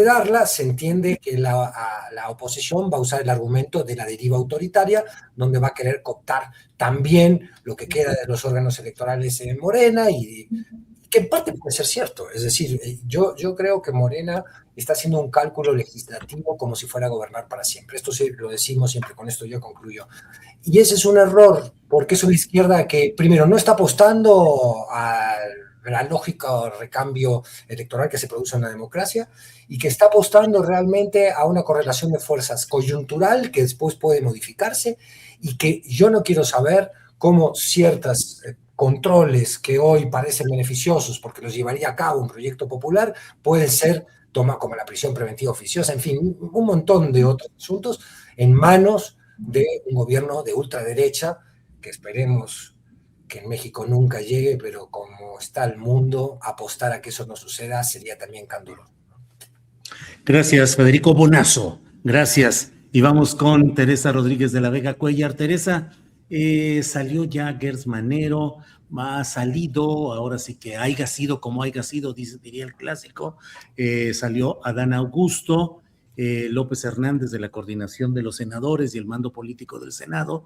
darla. Se entiende que la oposición va a usar el argumento de la deriva autoritaria, donde va a querer cooptar también lo que queda de los órganos electorales en Morena, y que en parte puede ser cierto. Es decir, yo creo que Morena está haciendo un cálculo legislativo como si fuera a gobernar para siempre. Esto sí lo decimos siempre, con esto yo concluyo. Y ese es un error, porque es una izquierda que, primero, no está apostando al lógico recambio electoral que se produce en la democracia, y que está apostando realmente a una correlación de fuerzas coyuntural que después puede modificarse, y que yo no quiero saber cómo ciertos controles que hoy parecen beneficiosos porque los llevaría a cabo un proyecto popular pueden ser tomados, como la prisión preventiva oficiosa, en fin, un montón de otros asuntos en manos de un gobierno de ultraderecha que esperemos que en México nunca llegue, pero como está el mundo, apostar a que eso no suceda sería también candoroso. Gracias, Federico Bonazo. Gracias. Y vamos con Teresa Rodríguez de la Vega Cuellar. Teresa, salió ya Gers Manero, ha salido, ahora sí que haya sido como haya sido, diría el clásico, salió Adán Augusto, López Hernández de la Coordinación de los Senadores y el mando político del Senado,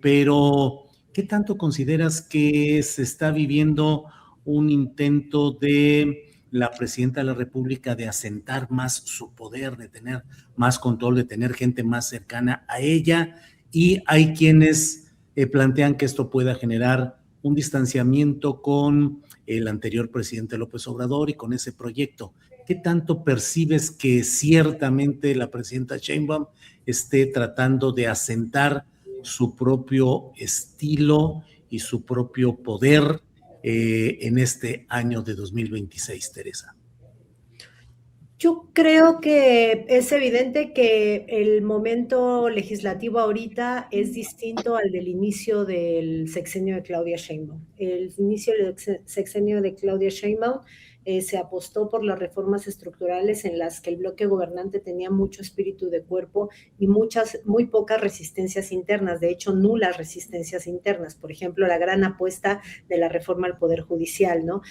pero ¿qué tanto consideras que se está viviendo un intento de la presidenta de la República de asentar más su poder, de tener más control, de tener gente más cercana a ella? Y hay quienes plantean que esto pueda generar un distanciamiento con el anterior presidente López Obrador y con ese proyecto. ¿Qué tanto percibes que ciertamente la presidenta Sheinbaum esté tratando de asentar su propio estilo y su propio poder en este año de 2026, Teresa? Yo creo que es evidente que el momento legislativo ahorita es distinto al del inicio del sexenio de Claudia Sheinbaum. El inicio del sexenio de Claudia Sheinbaum se apostó por las reformas estructurales en las que el bloque gobernante tenía mucho espíritu de cuerpo y muy pocas resistencias internas, de hecho nulas resistencias internas. Por ejemplo, la gran apuesta de la reforma al Poder Judicial, ¿no?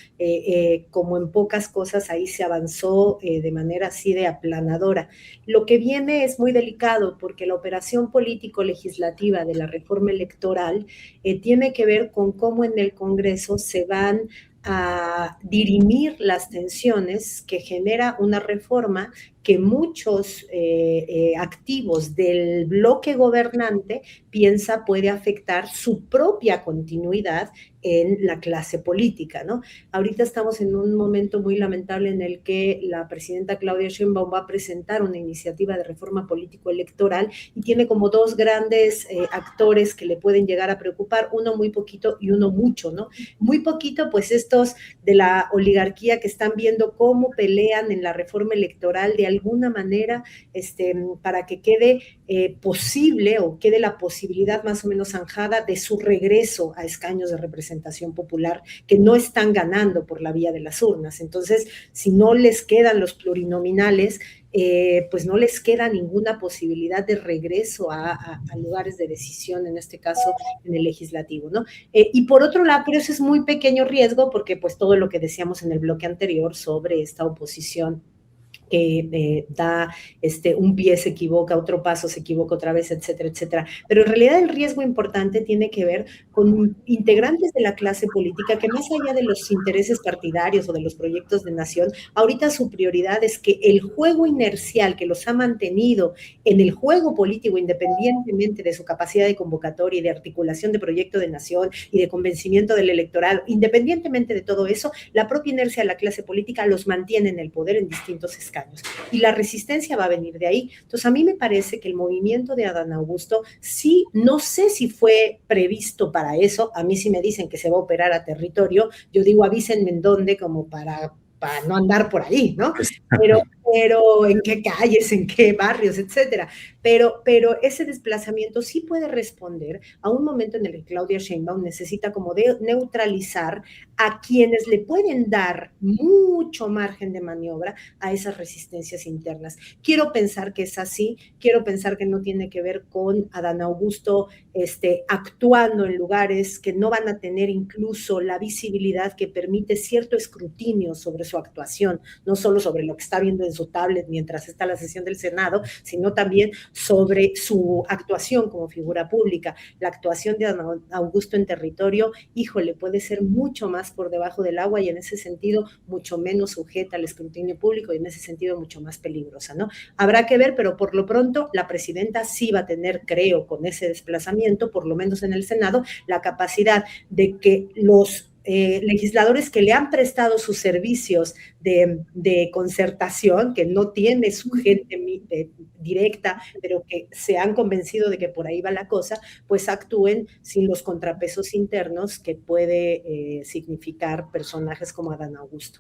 Como en pocas cosas ahí se avanzó de manera así de aplanadora. Lo que viene es muy delicado porque la operación político-legislativa de la reforma electoral tiene que ver con cómo en el Congreso se van a dirimir las tensiones que genera una reforma que muchos activos del bloque gobernante piensa puede afectar su propia continuidad en la clase política, ¿no? Ahorita estamos en un momento muy lamentable en el que la presidenta Claudia Sheinbaum va a presentar una iniciativa de reforma político-electoral y tiene como dos grandes actores que le pueden llegar a preocupar, uno muy poquito y uno mucho, ¿no? Muy poquito, pues estos de la oligarquía que están viendo cómo pelean en la reforma electoral de alguna manera para que quede posible o quede la posibilidad más o menos zanjada de su regreso a escaños de representación popular que no están ganando por la vía de las urnas. Entonces, si no les quedan los plurinominales, pues no les queda ninguna posibilidad de regreso a lugares de decisión, en este caso en el legislativo, ¿no? Y por otro lado, pero eso es muy pequeño riesgo porque pues todo lo que decíamos en el bloque anterior sobre esta oposición que da un pie se equivoca, otro paso se equivoca otra vez, etcétera, etcétera. Pero en realidad el riesgo importante tiene que ver con integrantes de la clase política que más allá de los intereses partidarios o de los proyectos de nación, ahorita su prioridad es que el juego inercial que los ha mantenido en el juego político, independientemente de su capacidad de convocatoria y de articulación de proyecto de nación y de convencimiento del electorado, independientemente de todo eso, la propia inercia de la clase política los mantiene en el poder en distintos escaños. Y la resistencia va a venir de ahí. Entonces, a mí me parece que el movimiento de Adán Augusto, sí, no sé si fue previsto para eso. A mí sí me dicen que se va a operar a territorio. Yo digo, avísenme en dónde, como para no andar por ahí, ¿no? Pero en qué calles, en qué barrios, etcétera. Pero ese desplazamiento sí puede responder a un momento en el que Claudia Sheinbaum necesita como de neutralizar a quienes le pueden dar mucho margen de maniobra a esas resistencias internas. Quiero pensar que es así, quiero pensar que no tiene que ver con Adán Augusto actuando en lugares que no van a tener incluso la visibilidad que permite cierto escrutinio sobre su actuación, no solo sobre lo que está viendo en su tablet mientras está la sesión del Senado, sino también sobre su actuación como figura pública. La actuación de Adán Augusto en territorio, híjole, puede ser mucho más por debajo del agua y en ese sentido mucho menos sujeta al escrutinio público y en ese sentido mucho más peligrosa, ¿no? Habrá que ver, pero por lo pronto la presidenta sí va a tener, creo, con ese desplazamiento, por lo menos en el Senado, la capacidad de que los legisladores que le han prestado sus servicios de concertación, que no tiene su gente directa, pero que se han convencido de que por ahí va la cosa, pues actúen sin los contrapesos internos que puede significar personajes como Adán Augusto.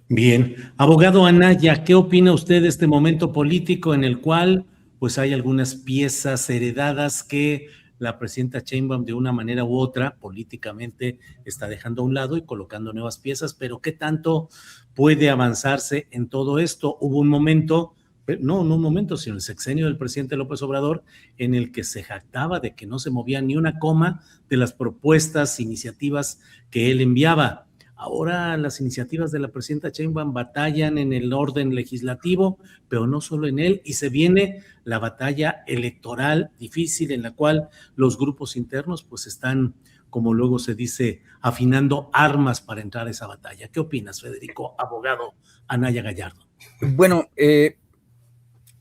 Bien, abogado Anaya, ¿qué opina usted de este momento político en el cual pues hay algunas piezas heredadas que la presidenta Sheinbaum de una manera u otra políticamente está dejando a un lado y colocando nuevas piezas, pero qué tanto puede avanzarse en todo esto? Hubo un momento, no un momento, sino el sexenio del presidente López Obrador, en el que se jactaba de que no se movía ni una coma de las propuestas, iniciativas que él enviaba. Ahora las iniciativas de la presidenta Sheinbaum batallan en el orden legislativo, pero no solo en él, y se viene la batalla electoral difícil en la cual los grupos internos pues están, como luego se dice, afinando armas para entrar a esa batalla. ¿Qué opinas, Federico, abogado Anaya Gallardo? Bueno,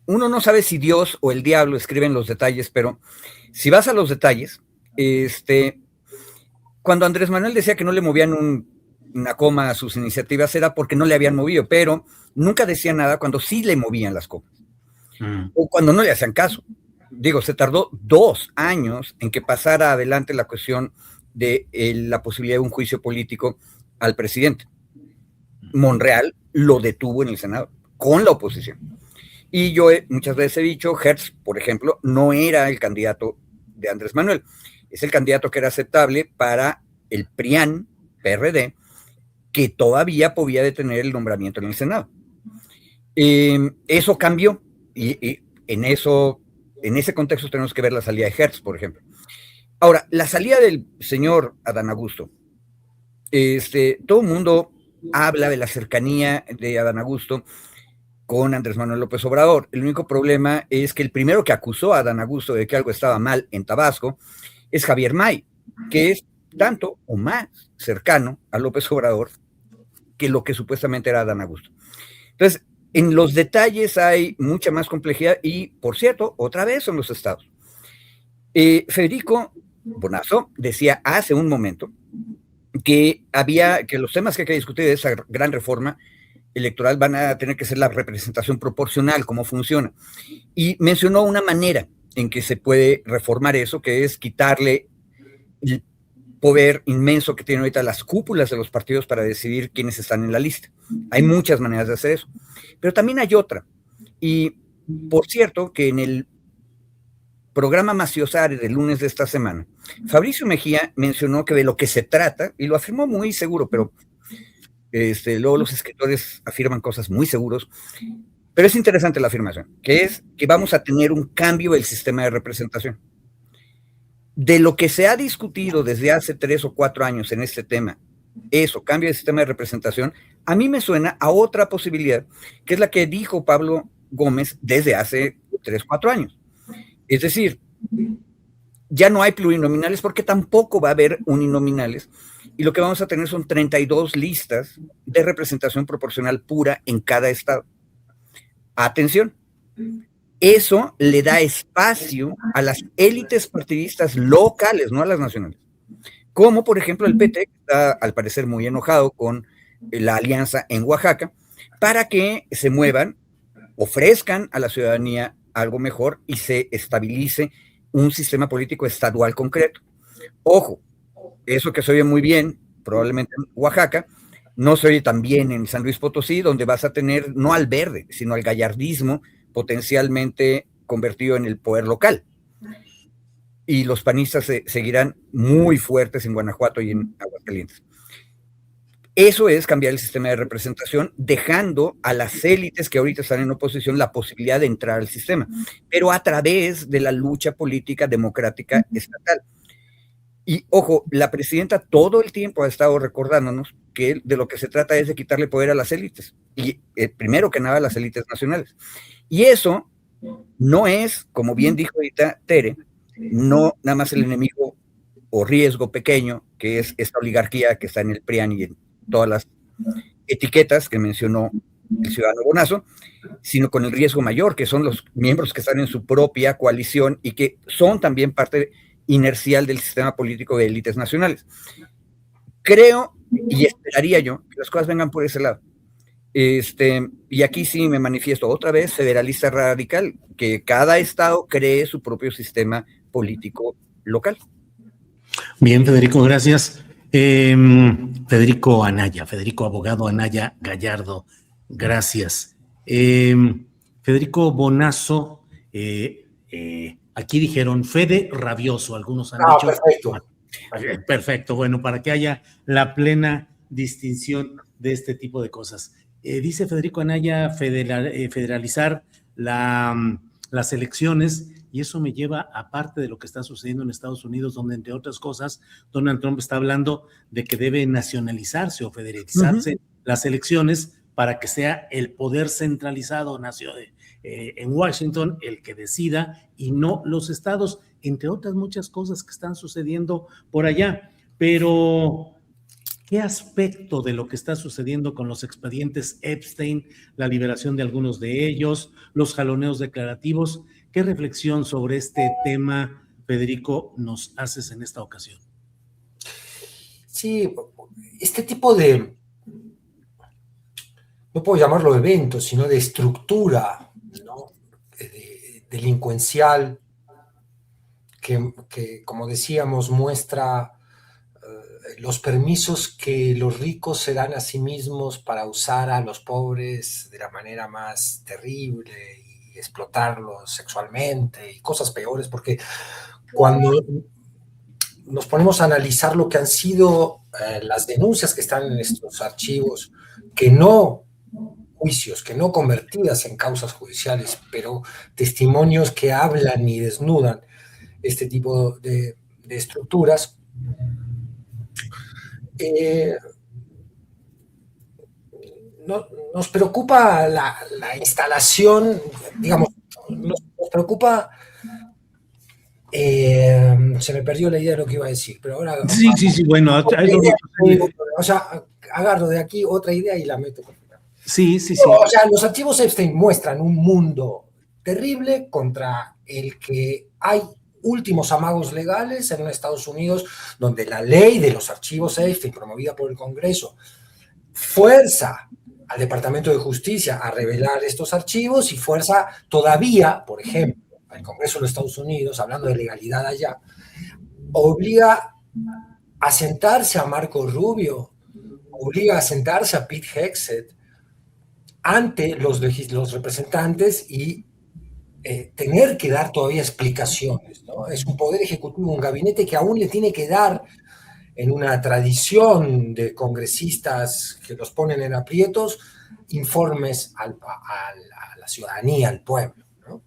uno no sabe si Dios o el diablo escriben los detalles, pero si vas a los detalles, cuando Andrés Manuel decía que no le movían una coma a sus iniciativas era porque no le habían movido, pero nunca decía nada cuando sí le movían las comas o cuando no le hacían caso. Digo, se tardó 2 años en que pasara adelante la cuestión de la posibilidad de un juicio político al presidente. Monreal lo detuvo en el Senado con la oposición. Y yo muchas veces he dicho, Hertz, por ejemplo, no era el candidato de Andrés Manuel, es el candidato que era aceptable para el PRIAN, PRD, que todavía podía detener el nombramiento en el Senado. Eso cambió y en ese contexto tenemos que ver la salida de Hertz, por ejemplo. Ahora, la salida del señor Adán Augusto, todo el mundo habla de la cercanía de Adán Augusto con Andrés Manuel López Obrador. El único problema es que el primero que acusó a Adán Augusto de que algo estaba mal en Tabasco es Javier May, que es tanto o más cercano a López Obrador que lo que supuestamente era Adán Augusto. Entonces, en los detalles hay mucha más complejidad y, por cierto, otra vez son los estados. Federico Bonazo decía hace un momento que los temas que hay que discutir de esa gran reforma electoral van a tener que ser la representación proporcional, cómo funciona. Y mencionó una manera en que se puede reformar eso, que es quitarle el poder inmenso que tienen ahorita las cúpulas de los partidos para decidir quiénes están en la lista. Hay muchas maneras de hacer eso. Pero también hay otra. Y, por cierto, que en el programa Maciosare del lunes de esta semana, Fabricio Mejía mencionó que de lo que se trata, y lo afirmó muy seguro, pero luego los escritores afirman cosas muy seguros, pero es interesante la afirmación, que es que vamos a tener un cambio del sistema de representación. De lo que se ha discutido desde hace 3 o 4 años en este tema, eso, cambio del sistema de representación, a mí me suena a otra posibilidad, que es la que dijo Pablo Gómez desde hace 3 o 4 años. Es decir, ya no hay plurinominales porque tampoco va a haber uninominales, y lo que vamos a tener son 32 listas de representación proporcional pura en cada estado. Atención, eso le da espacio a las élites partidistas locales, no a las nacionales, como por ejemplo el PT, que está al parecer muy enojado con la alianza en Oaxaca, para que se muevan, ofrezcan a la ciudadanía algo mejor y se estabilice un sistema político estadual concreto. Ojo, eso que se oye muy bien, probablemente en Oaxaca, no se oye tan bien en San Luis Potosí, donde vas a tener no al verde, sino al gallardismo potencialmente convertido en el poder local. Y los panistas seguirán muy fuertes en Guanajuato y en Aguascalientes. Eso es cambiar el sistema de representación, dejando a las élites que ahorita están en oposición la posibilidad de entrar al sistema, pero a través de la lucha política democrática estatal. Y ojo, la presidenta todo el tiempo ha estado recordándonos que de lo que se trata es de quitarle poder a las élites, y primero que nada a las élites nacionales. Y eso no es, como bien dijo ahorita Tere, no nada más el enemigo o riesgo pequeño, que es esta oligarquía que está en el PRIAN y en todas las etiquetas que mencionó el ciudadano Bonazo, sino con el riesgo mayor, que son los miembros que están en su propia coalición y que son también parte inercial del sistema político de élites nacionales. Creo y esperaría yo que las cosas vengan por ese lado. Y aquí sí me manifiesto otra vez federalista radical, que cada estado cree su propio sistema político local. Bien, Federico, gracias. Federico abogado Anaya Gallardo, gracias. Federico Bonazo, aquí dijeron Fede rabioso, algunos han dicho. Perfecto. Perfecto, bueno, para que haya la plena distinción de este tipo de cosas. Dice Federico Anaya federalizar las elecciones, y eso me lleva a parte de lo que está sucediendo en Estados Unidos, donde entre otras cosas Donald Trump está hablando de que debe nacionalizarse o federalizarse las elecciones para que sea el poder centralizado en Washington el que decida y no los estados, entre otras muchas cosas que están sucediendo por allá. Pero ¿qué aspecto de lo que está sucediendo con los expedientes Epstein, la liberación de algunos de ellos, los jaloneos declarativos, qué reflexión sobre este tema, Federico, nos haces en esta ocasión? Sí, este tipo de, no puedo llamarlo evento, sino de estructura, ¿no? Delincuencial, que, como decíamos, muestra los permisos que los ricos se dan a sí mismos para usar a los pobres de la manera más terrible y explotarlos sexualmente y cosas peores, porque cuando nos ponemos a analizar lo que han sido las denuncias que están en estos archivos, que no juicios, que no convertidas en causas judiciales, pero testimonios que hablan y desnudan este tipo de estructuras, nos preocupa la instalación, digamos, nos preocupa, se me perdió la idea de lo que iba a decir, pero ahora... Sí, bueno. O sea, agarro de aquí otra idea y la meto. Sí. O sea, los archivos Epstein muestran un mundo terrible contra el que hay últimos amagos legales en Estados Unidos, donde la ley de los archivos Epstein, promovida por el Congreso, fuerza al Departamento de Justicia a revelar estos archivos y fuerza todavía, por ejemplo, al Congreso de los Estados Unidos, hablando de legalidad allá, obliga a sentarse a Marco Rubio, obliga a sentarse a Pete Hegseth ante los representantes y tener que dar todavía explicaciones, ¿no? Es un poder ejecutivo, un gabinete que aún le tiene que dar, en una tradición de congresistas que los ponen en aprietos, informes a la ciudadanía, al pueblo, ¿no?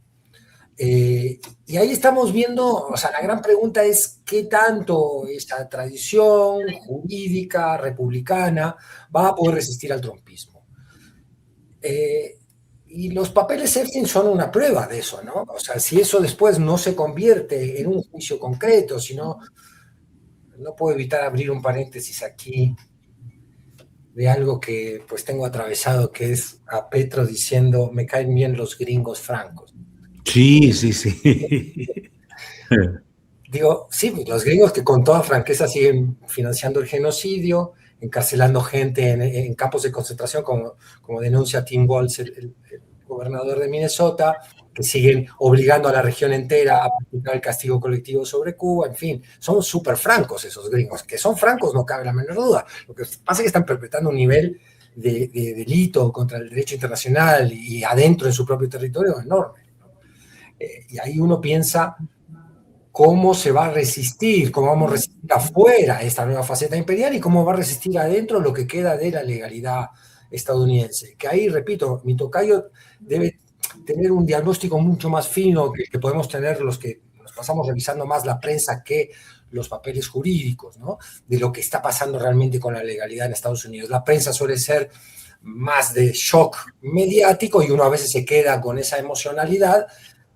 Y ahí estamos viendo, o sea, la gran pregunta es qué tanto esta tradición jurídica republicana va a poder resistir al trumpismo. Y los papeles Epstein son una prueba de eso, ¿no? O sea, si eso después no se convierte en un juicio concreto, sino... No puedo evitar abrir un paréntesis aquí de algo que pues tengo atravesado, que es a Petro diciendo, me caen bien los gringos francos. Sí. Digo, sí, los gringos que con toda franqueza siguen financiando el genocidio, encarcelando gente en campos de concentración, como denuncia Tim Walz, el gobernador de Minnesota, que siguen obligando a la región entera a practicar el castigo colectivo sobre Cuba, en fin, son súper francos esos gringos, que son francos no cabe la menor duda. Lo que pasa es que están perpetrando un nivel de delito contra el derecho internacional y adentro en su propio territorio enorme, ¿no? Y ahí uno piensa cómo se va a resistir, cómo vamos a resistir afuera esta nueva faceta imperial y cómo va a resistir adentro lo que queda de la legalidad estadounidense. Que ahí, repito, mi tocayo debe tener un diagnóstico mucho más fino que podemos tener los que nos pasamos revisando más la prensa que los papeles jurídicos, ¿no? De lo que está pasando realmente con la legalidad en Estados Unidos. La prensa suele ser más de shock mediático y uno a veces se queda con esa emocionalidad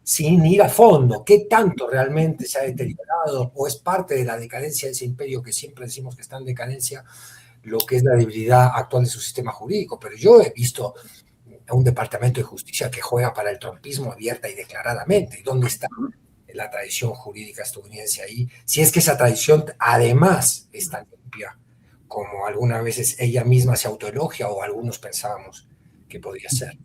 sin ir a fondo. ¿Qué tanto realmente se ha deteriorado o es parte de la decadencia de ese imperio que siempre decimos que está en decadencia, lo que es la debilidad actual de su sistema jurídico? Pero yo he visto a un departamento de justicia que juega para el trumpismo abierta y declaradamente. ¿Dónde está la tradición jurídica estadounidense ahí? Si es que esa tradición además es tan limpia como algunas veces ella misma se autoelogia o algunos pensábamos que podría ser.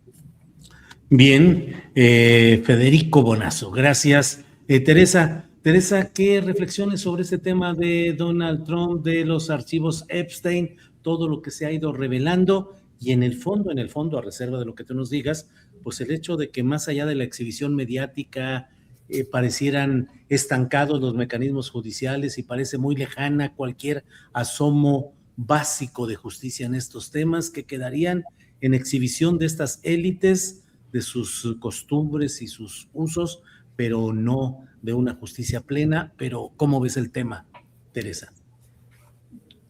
Bien, Federico Bonazo, gracias. Teresa, ¿qué reflexiones sobre este tema de Donald Trump, de los archivos Epstein, todo lo que se ha ido revelando? Y en el fondo, a reserva de lo que tú nos digas, pues el hecho de que más allá de la exhibición mediática parecieran estancados los mecanismos judiciales y parece muy lejana cualquier asomo básico de justicia en estos temas que quedarían en exhibición de estas élites, de sus costumbres y sus usos, pero no de una justicia plena. Pero ¿cómo ves el tema, Teresa?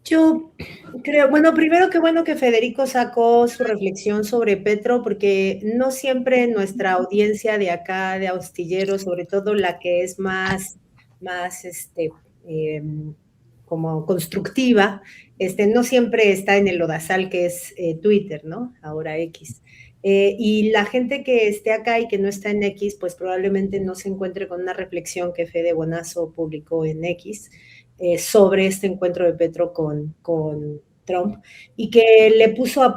Yo creo, bueno, primero qué bueno que Federico sacó su reflexión sobre Petro, porque no siempre nuestra audiencia de acá, de Astillero, sobre todo la que es más como constructiva, no siempre está en el lodazal que es Twitter, ¿no? Ahora X. Y la gente que esté acá y que no está en X, pues probablemente no se encuentre con una reflexión que Fede Bonazo publicó en X, sobre este encuentro de Petro con Trump, y que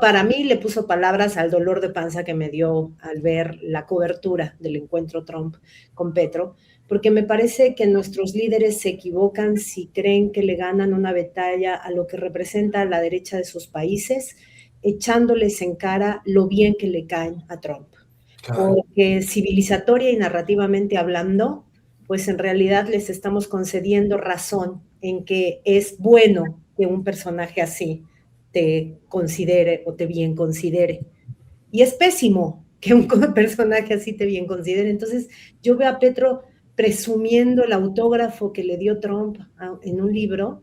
para mí le puso palabras al dolor de panza que me dio al ver la cobertura del encuentro Trump con Petro, porque me parece que nuestros líderes se equivocan si creen que le ganan una batalla a lo que representa la derecha de sus países, echándoles en cara lo bien que le caen a Trump. Claro. Porque civilizatoria y narrativamente hablando, pues en realidad les estamos concediendo razón en que es bueno que un personaje así te considere o te bien considere. Y es pésimo que un personaje así te bien considere. Entonces, yo veo a Petro presumiendo el autógrafo que le dio Trump en un libro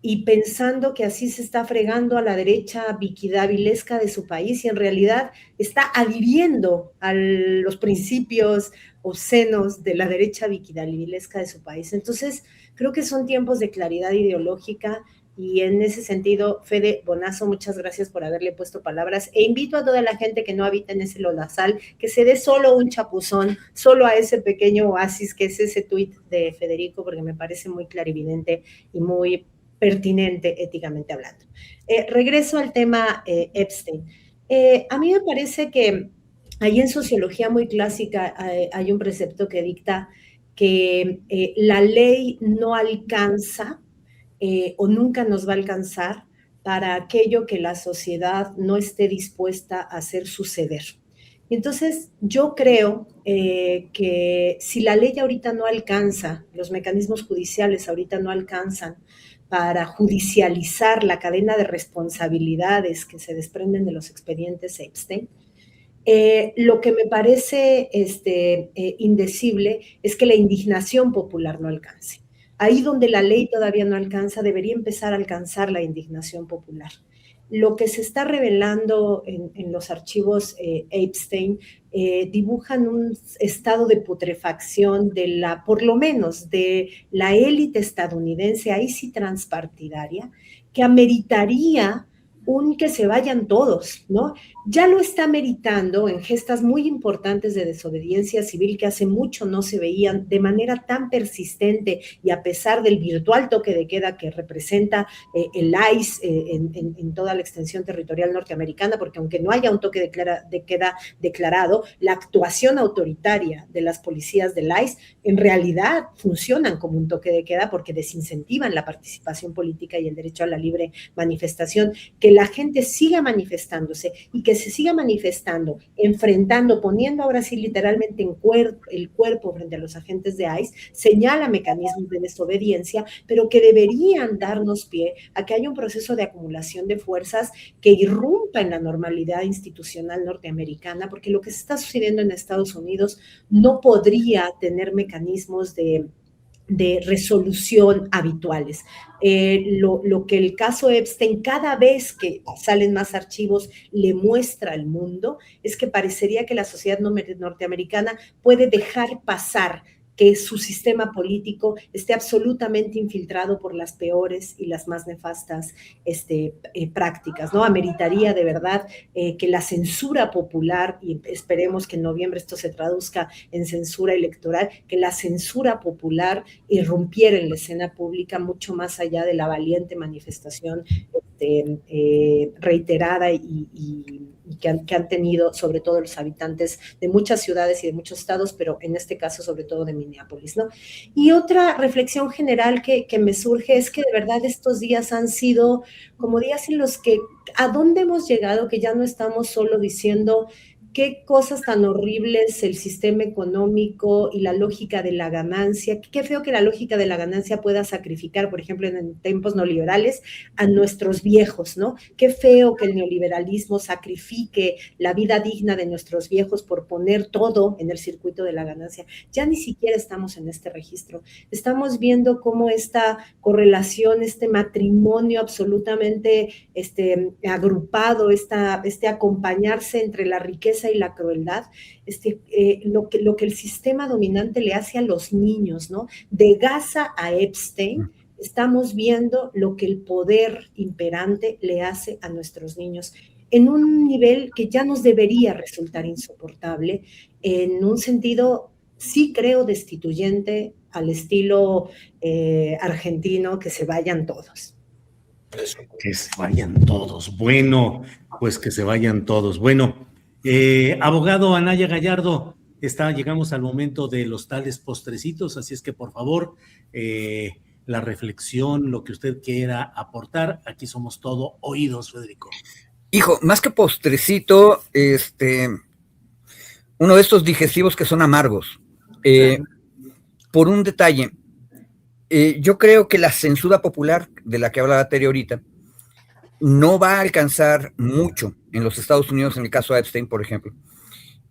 y pensando que así se está fregando a la derecha viquidavilesca de su país, y en realidad está adhiriendo a los principios obscenos de la derecha viquidavilesca de su país. Entonces, creo que son tiempos de claridad ideológica, y en ese sentido, Fede Bonazo, muchas gracias por haberle puesto palabras, e invito a toda la gente que no habita en ese lodazal, que se dé solo un chapuzón, solo a ese pequeño oasis que es ese tuit de Federico, porque me parece muy clarividente y muy pertinente éticamente hablando. Regreso al tema Epstein. A mí me parece que ahí en sociología muy clásica hay un precepto que dicta que la ley no alcanza o nunca nos va a alcanzar para aquello que la sociedad no esté dispuesta a hacer suceder. Y entonces yo creo que si la ley ahorita no alcanza, los mecanismos judiciales ahorita no alcanzan para judicializar la cadena de responsabilidades que se desprenden de los expedientes Epstein, lo que me parece indecible es que la indignación popular no alcance. Ahí donde la ley todavía no alcanza, debería empezar a alcanzar la indignación popular. Lo que se está revelando en los archivos Epstein dibujan un estado de putrefacción por lo menos de la élite estadounidense, ahí sí transpartidaria, que ameritaría que se vayan todos, ¿no? Ya lo está meritando en gestas muy importantes de desobediencia civil que hace mucho no se veían de manera tan persistente, y a pesar del virtual toque de queda que representa el ICE en toda la extensión territorial norteamericana, porque aunque no haya un toque de queda declarado, la actuación autoritaria de las policías del ICE en realidad funcionan como un toque de queda, porque desincentivan la participación política y el derecho a la libre manifestación. Que la gente siga manifestándose y que se siga manifestando, enfrentando, poniendo ahora sí literalmente el cuerpo frente a los agentes de ICE, señala mecanismos de desobediencia, pero que deberían darnos pie a que haya un proceso de acumulación de fuerzas que irrumpa en la normalidad institucional norteamericana, porque lo que se está sucediendo en Estados Unidos no podría tener mecanismos de resolución habituales. Lo que el caso Epstein, cada vez que salen más archivos, le muestra al mundo, es que parecería que la sociedad norteamericana puede dejar pasar que su sistema político esté absolutamente infiltrado por las peores y las más nefastas prácticas, ¿no? Ameritaría de verdad que la censura popular, y esperemos que en noviembre esto se traduzca en censura electoral, que la censura popular irrumpiera en la escena pública mucho más allá de la valiente manifestación reiterada y que han tenido sobre todo los habitantes de muchas ciudades y de muchos estados, pero en este caso sobre todo de Minneapolis, ¿no? Y otra reflexión general que me surge es que de verdad estos días han sido como días en los que ¿a dónde hemos llegado? Que ya no estamos solo diciendo qué cosas tan horribles el sistema económico y la lógica de la ganancia. Qué feo que la lógica de la ganancia pueda sacrificar, por ejemplo, en tiempos neoliberales, a nuestros viejos, ¿no? Qué feo que el neoliberalismo sacrifique la vida digna de nuestros viejos por poner todo en el circuito de la ganancia. Ya ni siquiera estamos en este registro. Estamos viendo cómo esta correlación, este matrimonio absolutamente agrupado, este acompañarse entre la riqueza y la crueldad, lo que el sistema dominante le hace a los niños, ¿no? De Gaza a Epstein, estamos viendo lo que el poder imperante le hace a nuestros niños en un nivel que ya nos debería resultar insoportable, en un sentido, sí creo, destituyente, al estilo argentino, que se vayan todos. Que se vayan todos. Bueno, pues que se vayan todos. Bueno, abogado Anaya Gallardo, llegamos al momento de los tales postrecitos, así es que por favor, la reflexión, lo que usted quiera aportar, aquí somos todo oídos, Federico. Hijo, más que postrecito, uno de estos digestivos que son amargos, por un detalle. Yo creo que la censura popular de la que hablaba Tere ahorita no va a alcanzar mucho en los Estados Unidos, en el caso de Epstein, por ejemplo,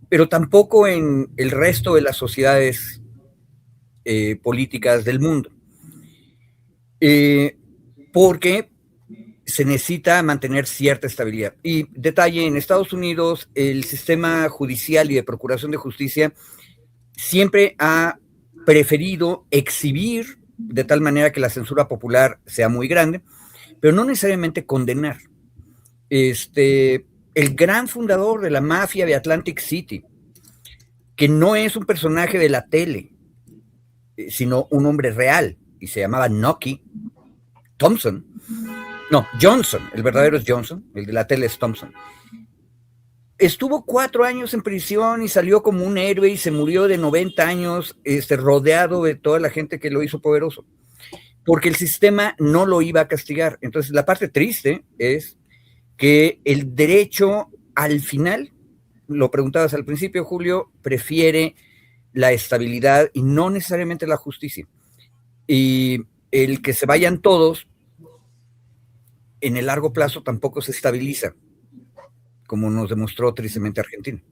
pero tampoco en el resto de las sociedades políticas del mundo, porque se necesita mantener cierta estabilidad. Y detalle, en Estados Unidos el sistema judicial y de procuración de justicia siempre ha preferido exhibir de tal manera que la censura popular sea muy grande, pero no necesariamente condenar. El gran fundador de la mafia de Atlantic City, que no es un personaje de la tele, sino un hombre real, y se llamaba Nocky Thompson. No, Johnson, el verdadero es Johnson, el de la tele es Thompson. Estuvo 4 años en prisión y salió como un héroe y se murió de 90 años, rodeado de toda la gente que lo hizo poderoso, porque el sistema no lo iba a castigar. Entonces, la parte triste es que el derecho al final, lo preguntabas al principio, Julio, prefiere la estabilidad y no necesariamente la justicia. Y el que se vayan todos, en el largo plazo tampoco se estabiliza, como nos demostró tristemente Argentina.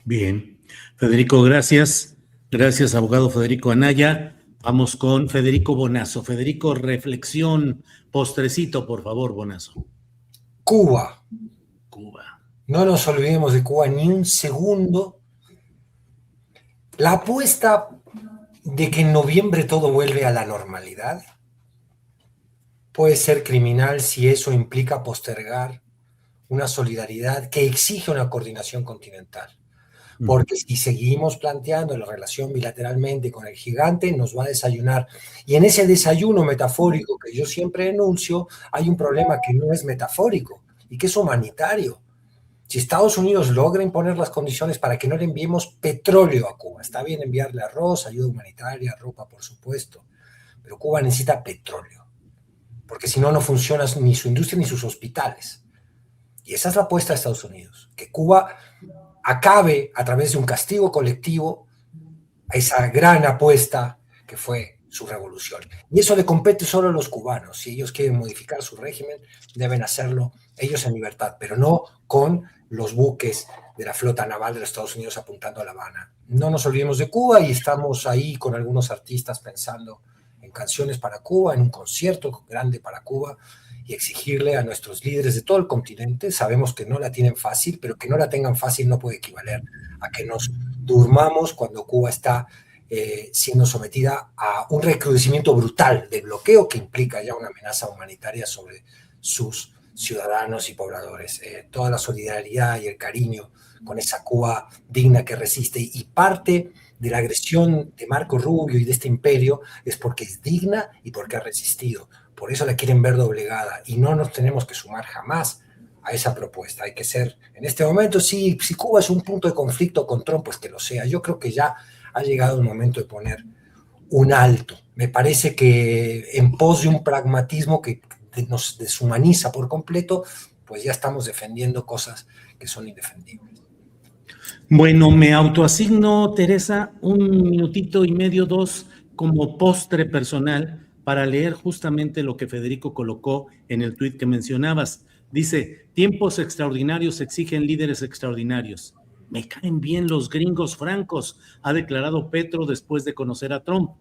Bien. Federico, gracias. Gracias, abogado Federico Anaya. Vamos con Federico Bonazo. Federico, reflexión, postrecito, por favor, Bonazo. Cuba. Cuba. No nos olvidemos de Cuba ni un segundo. La apuesta de que en noviembre todo vuelve a la normalidad puede ser criminal si eso implica postergar una solidaridad que exige una coordinación continental. Porque si seguimos planteando la relación bilateralmente con el gigante, nos va a desayunar. Y en ese desayuno metafórico que yo siempre enuncio, hay un problema que no es metafórico y que es humanitario. Si Estados Unidos logra imponer las condiciones para que no le enviemos petróleo a Cuba, está bien enviarle arroz, ayuda humanitaria, ropa, por supuesto, pero Cuba necesita petróleo, porque si no, no funciona ni su industria ni sus hospitales. Y esa es la apuesta de Estados Unidos, que Cuba acabe a través de un castigo colectivo a esa gran apuesta que fue su revolución. Y eso le compete solo a los cubanos. Si ellos quieren modificar su régimen, deben hacerlo ellos en libertad, pero no con los buques de la flota naval de los Estados Unidos apuntando a La Habana. No nos olvidemos de Cuba y estamos ahí con algunos artistas pensando en canciones para Cuba, en un concierto grande para Cuba, y exigirle a nuestros líderes de todo el continente, sabemos que no la tienen fácil, pero que no la tengan fácil no puede equivaler a que nos durmamos cuando Cuba está siendo sometida a un recrudecimiento brutal de bloqueo que implica ya una amenaza humanitaria sobre sus ciudadanos y pobladores. Toda la solidaridad y el cariño con esa Cuba digna que resiste, y parte de la agresión de Marco Rubio y de este imperio es porque es digna y porque ha resistido. Por eso la quieren ver doblegada y no nos tenemos que sumar jamás a esa propuesta. Hay que ser, en este momento, si Cuba es un punto de conflicto con Trump, pues que lo sea. Yo creo que ya ha llegado el momento de poner un alto. Me parece que en pos de un pragmatismo que nos deshumaniza por completo, pues ya estamos defendiendo cosas que son indefendibles. Bueno, me autoasigno, Teresa, 1 minutito y medio, 2, como postre personal, para leer justamente lo que Federico colocó en el tuit que mencionabas. Dice, tiempos extraordinarios exigen líderes extraordinarios. Me caen bien los gringos francos, ha declarado Petro después de conocer a Trump.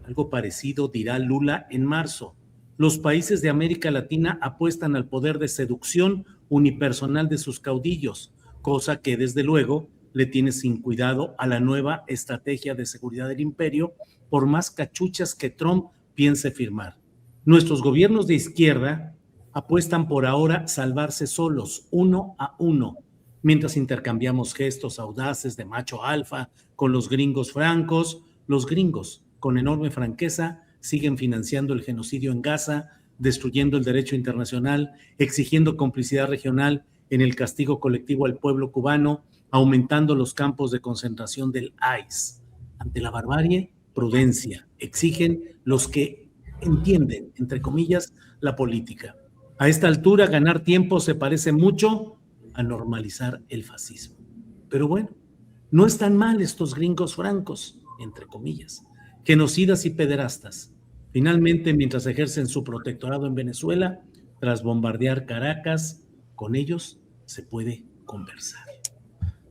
Algo parecido dirá Lula en marzo. Los países de América Latina apuestan al poder de seducción unipersonal de sus caudillos, cosa que desde luego le tiene sin cuidado a la nueva estrategia de seguridad del imperio, por más cachuchas que Trump piense firmar. Nuestros gobiernos de izquierda apuestan por ahora salvarse solos, 1 a 1, mientras intercambiamos gestos audaces de macho alfa con los gringos francos. Los gringos, con enorme franqueza, siguen financiando el genocidio en Gaza, destruyendo el derecho internacional, exigiendo complicidad regional en el castigo colectivo al pueblo cubano, aumentando los campos de concentración del ICE. Ante la barbarie, prudencia, exigen los que entienden, entre comillas, la política. A esta altura, ganar tiempo se parece mucho a normalizar el fascismo. Pero bueno, no están mal estos gringos francos, entre comillas. genocidas y pederastas. Finalmente, mientras ejercen su protectorado en Venezuela, tras bombardear Caracas, con ellos se puede conversar.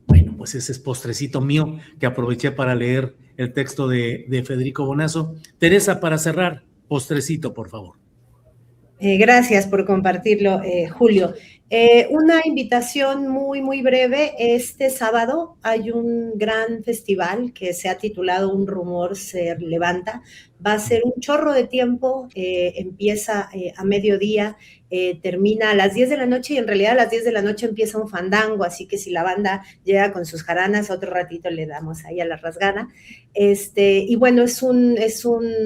Bueno, pues ese es postrecito mío que aproveché para leer el texto de Federico Bonazo. Teresa, para cerrar, postrecito, por favor. Gracias por compartirlo, Julio. Una invitación muy breve. Este sábado hay un gran festival que se ha titulado Un rumor se levanta. Va a ser un chorro de tiempo, empieza a mediodía, termina a las 10 de la noche y en realidad a las 10 de la noche empieza un fandango, así que si la banda llega con sus jaranas, otro ratito le damos ahí a la rasgana. Y bueno, es un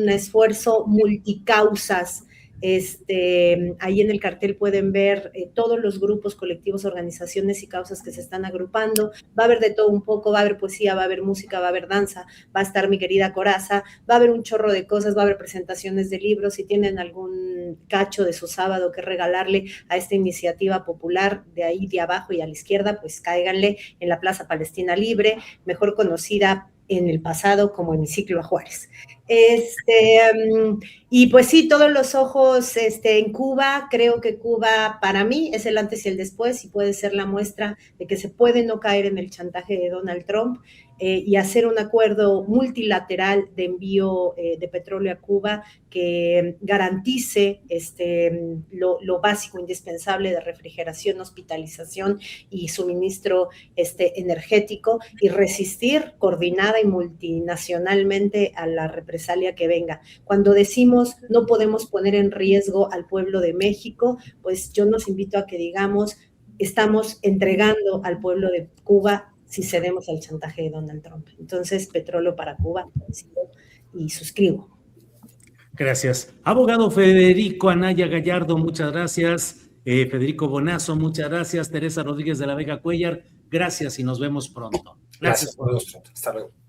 esfuerzo multicausas. Ahí en el cartel pueden ver todos los grupos, colectivos, organizaciones y causas que se están agrupando. Va a haber de todo un poco, va a haber poesía, va a haber música, va a haber danza, va a estar mi querida Coraza, va a haber un chorro de cosas, va a haber presentaciones de libros. Si tienen algún cacho de su sábado que regalarle a esta iniciativa popular de ahí de abajo y a la izquierda, pues cáiganle en la Plaza Palestina Libre, mejor conocida en el pasado como Hemiciclo a Juárez. Y pues sí, todos los ojos en Cuba. Creo que Cuba para mí es el antes y el después y puede ser la muestra de que se puede no caer en el chantaje de Donald Trump y hacer un acuerdo multilateral de envío de petróleo a Cuba que garantice lo básico, indispensable de refrigeración, hospitalización y suministro energético, y resistir coordinada y multinacionalmente a la represalia que venga. Cuando decimos no podemos poner en riesgo al pueblo de México, pues yo nos invito a que digamos estamos entregando al pueblo de Cuba si cedemos al chantaje de Donald Trump. Entonces, petróleo para Cuba, y suscribo. Gracias. Abogado Federico Anaya Gallardo, muchas gracias. Federico Bonazo, muchas gracias. Teresa Rodríguez de la Vega Cuellar, gracias y nos vemos pronto. Gracias por nosotros. Hasta luego.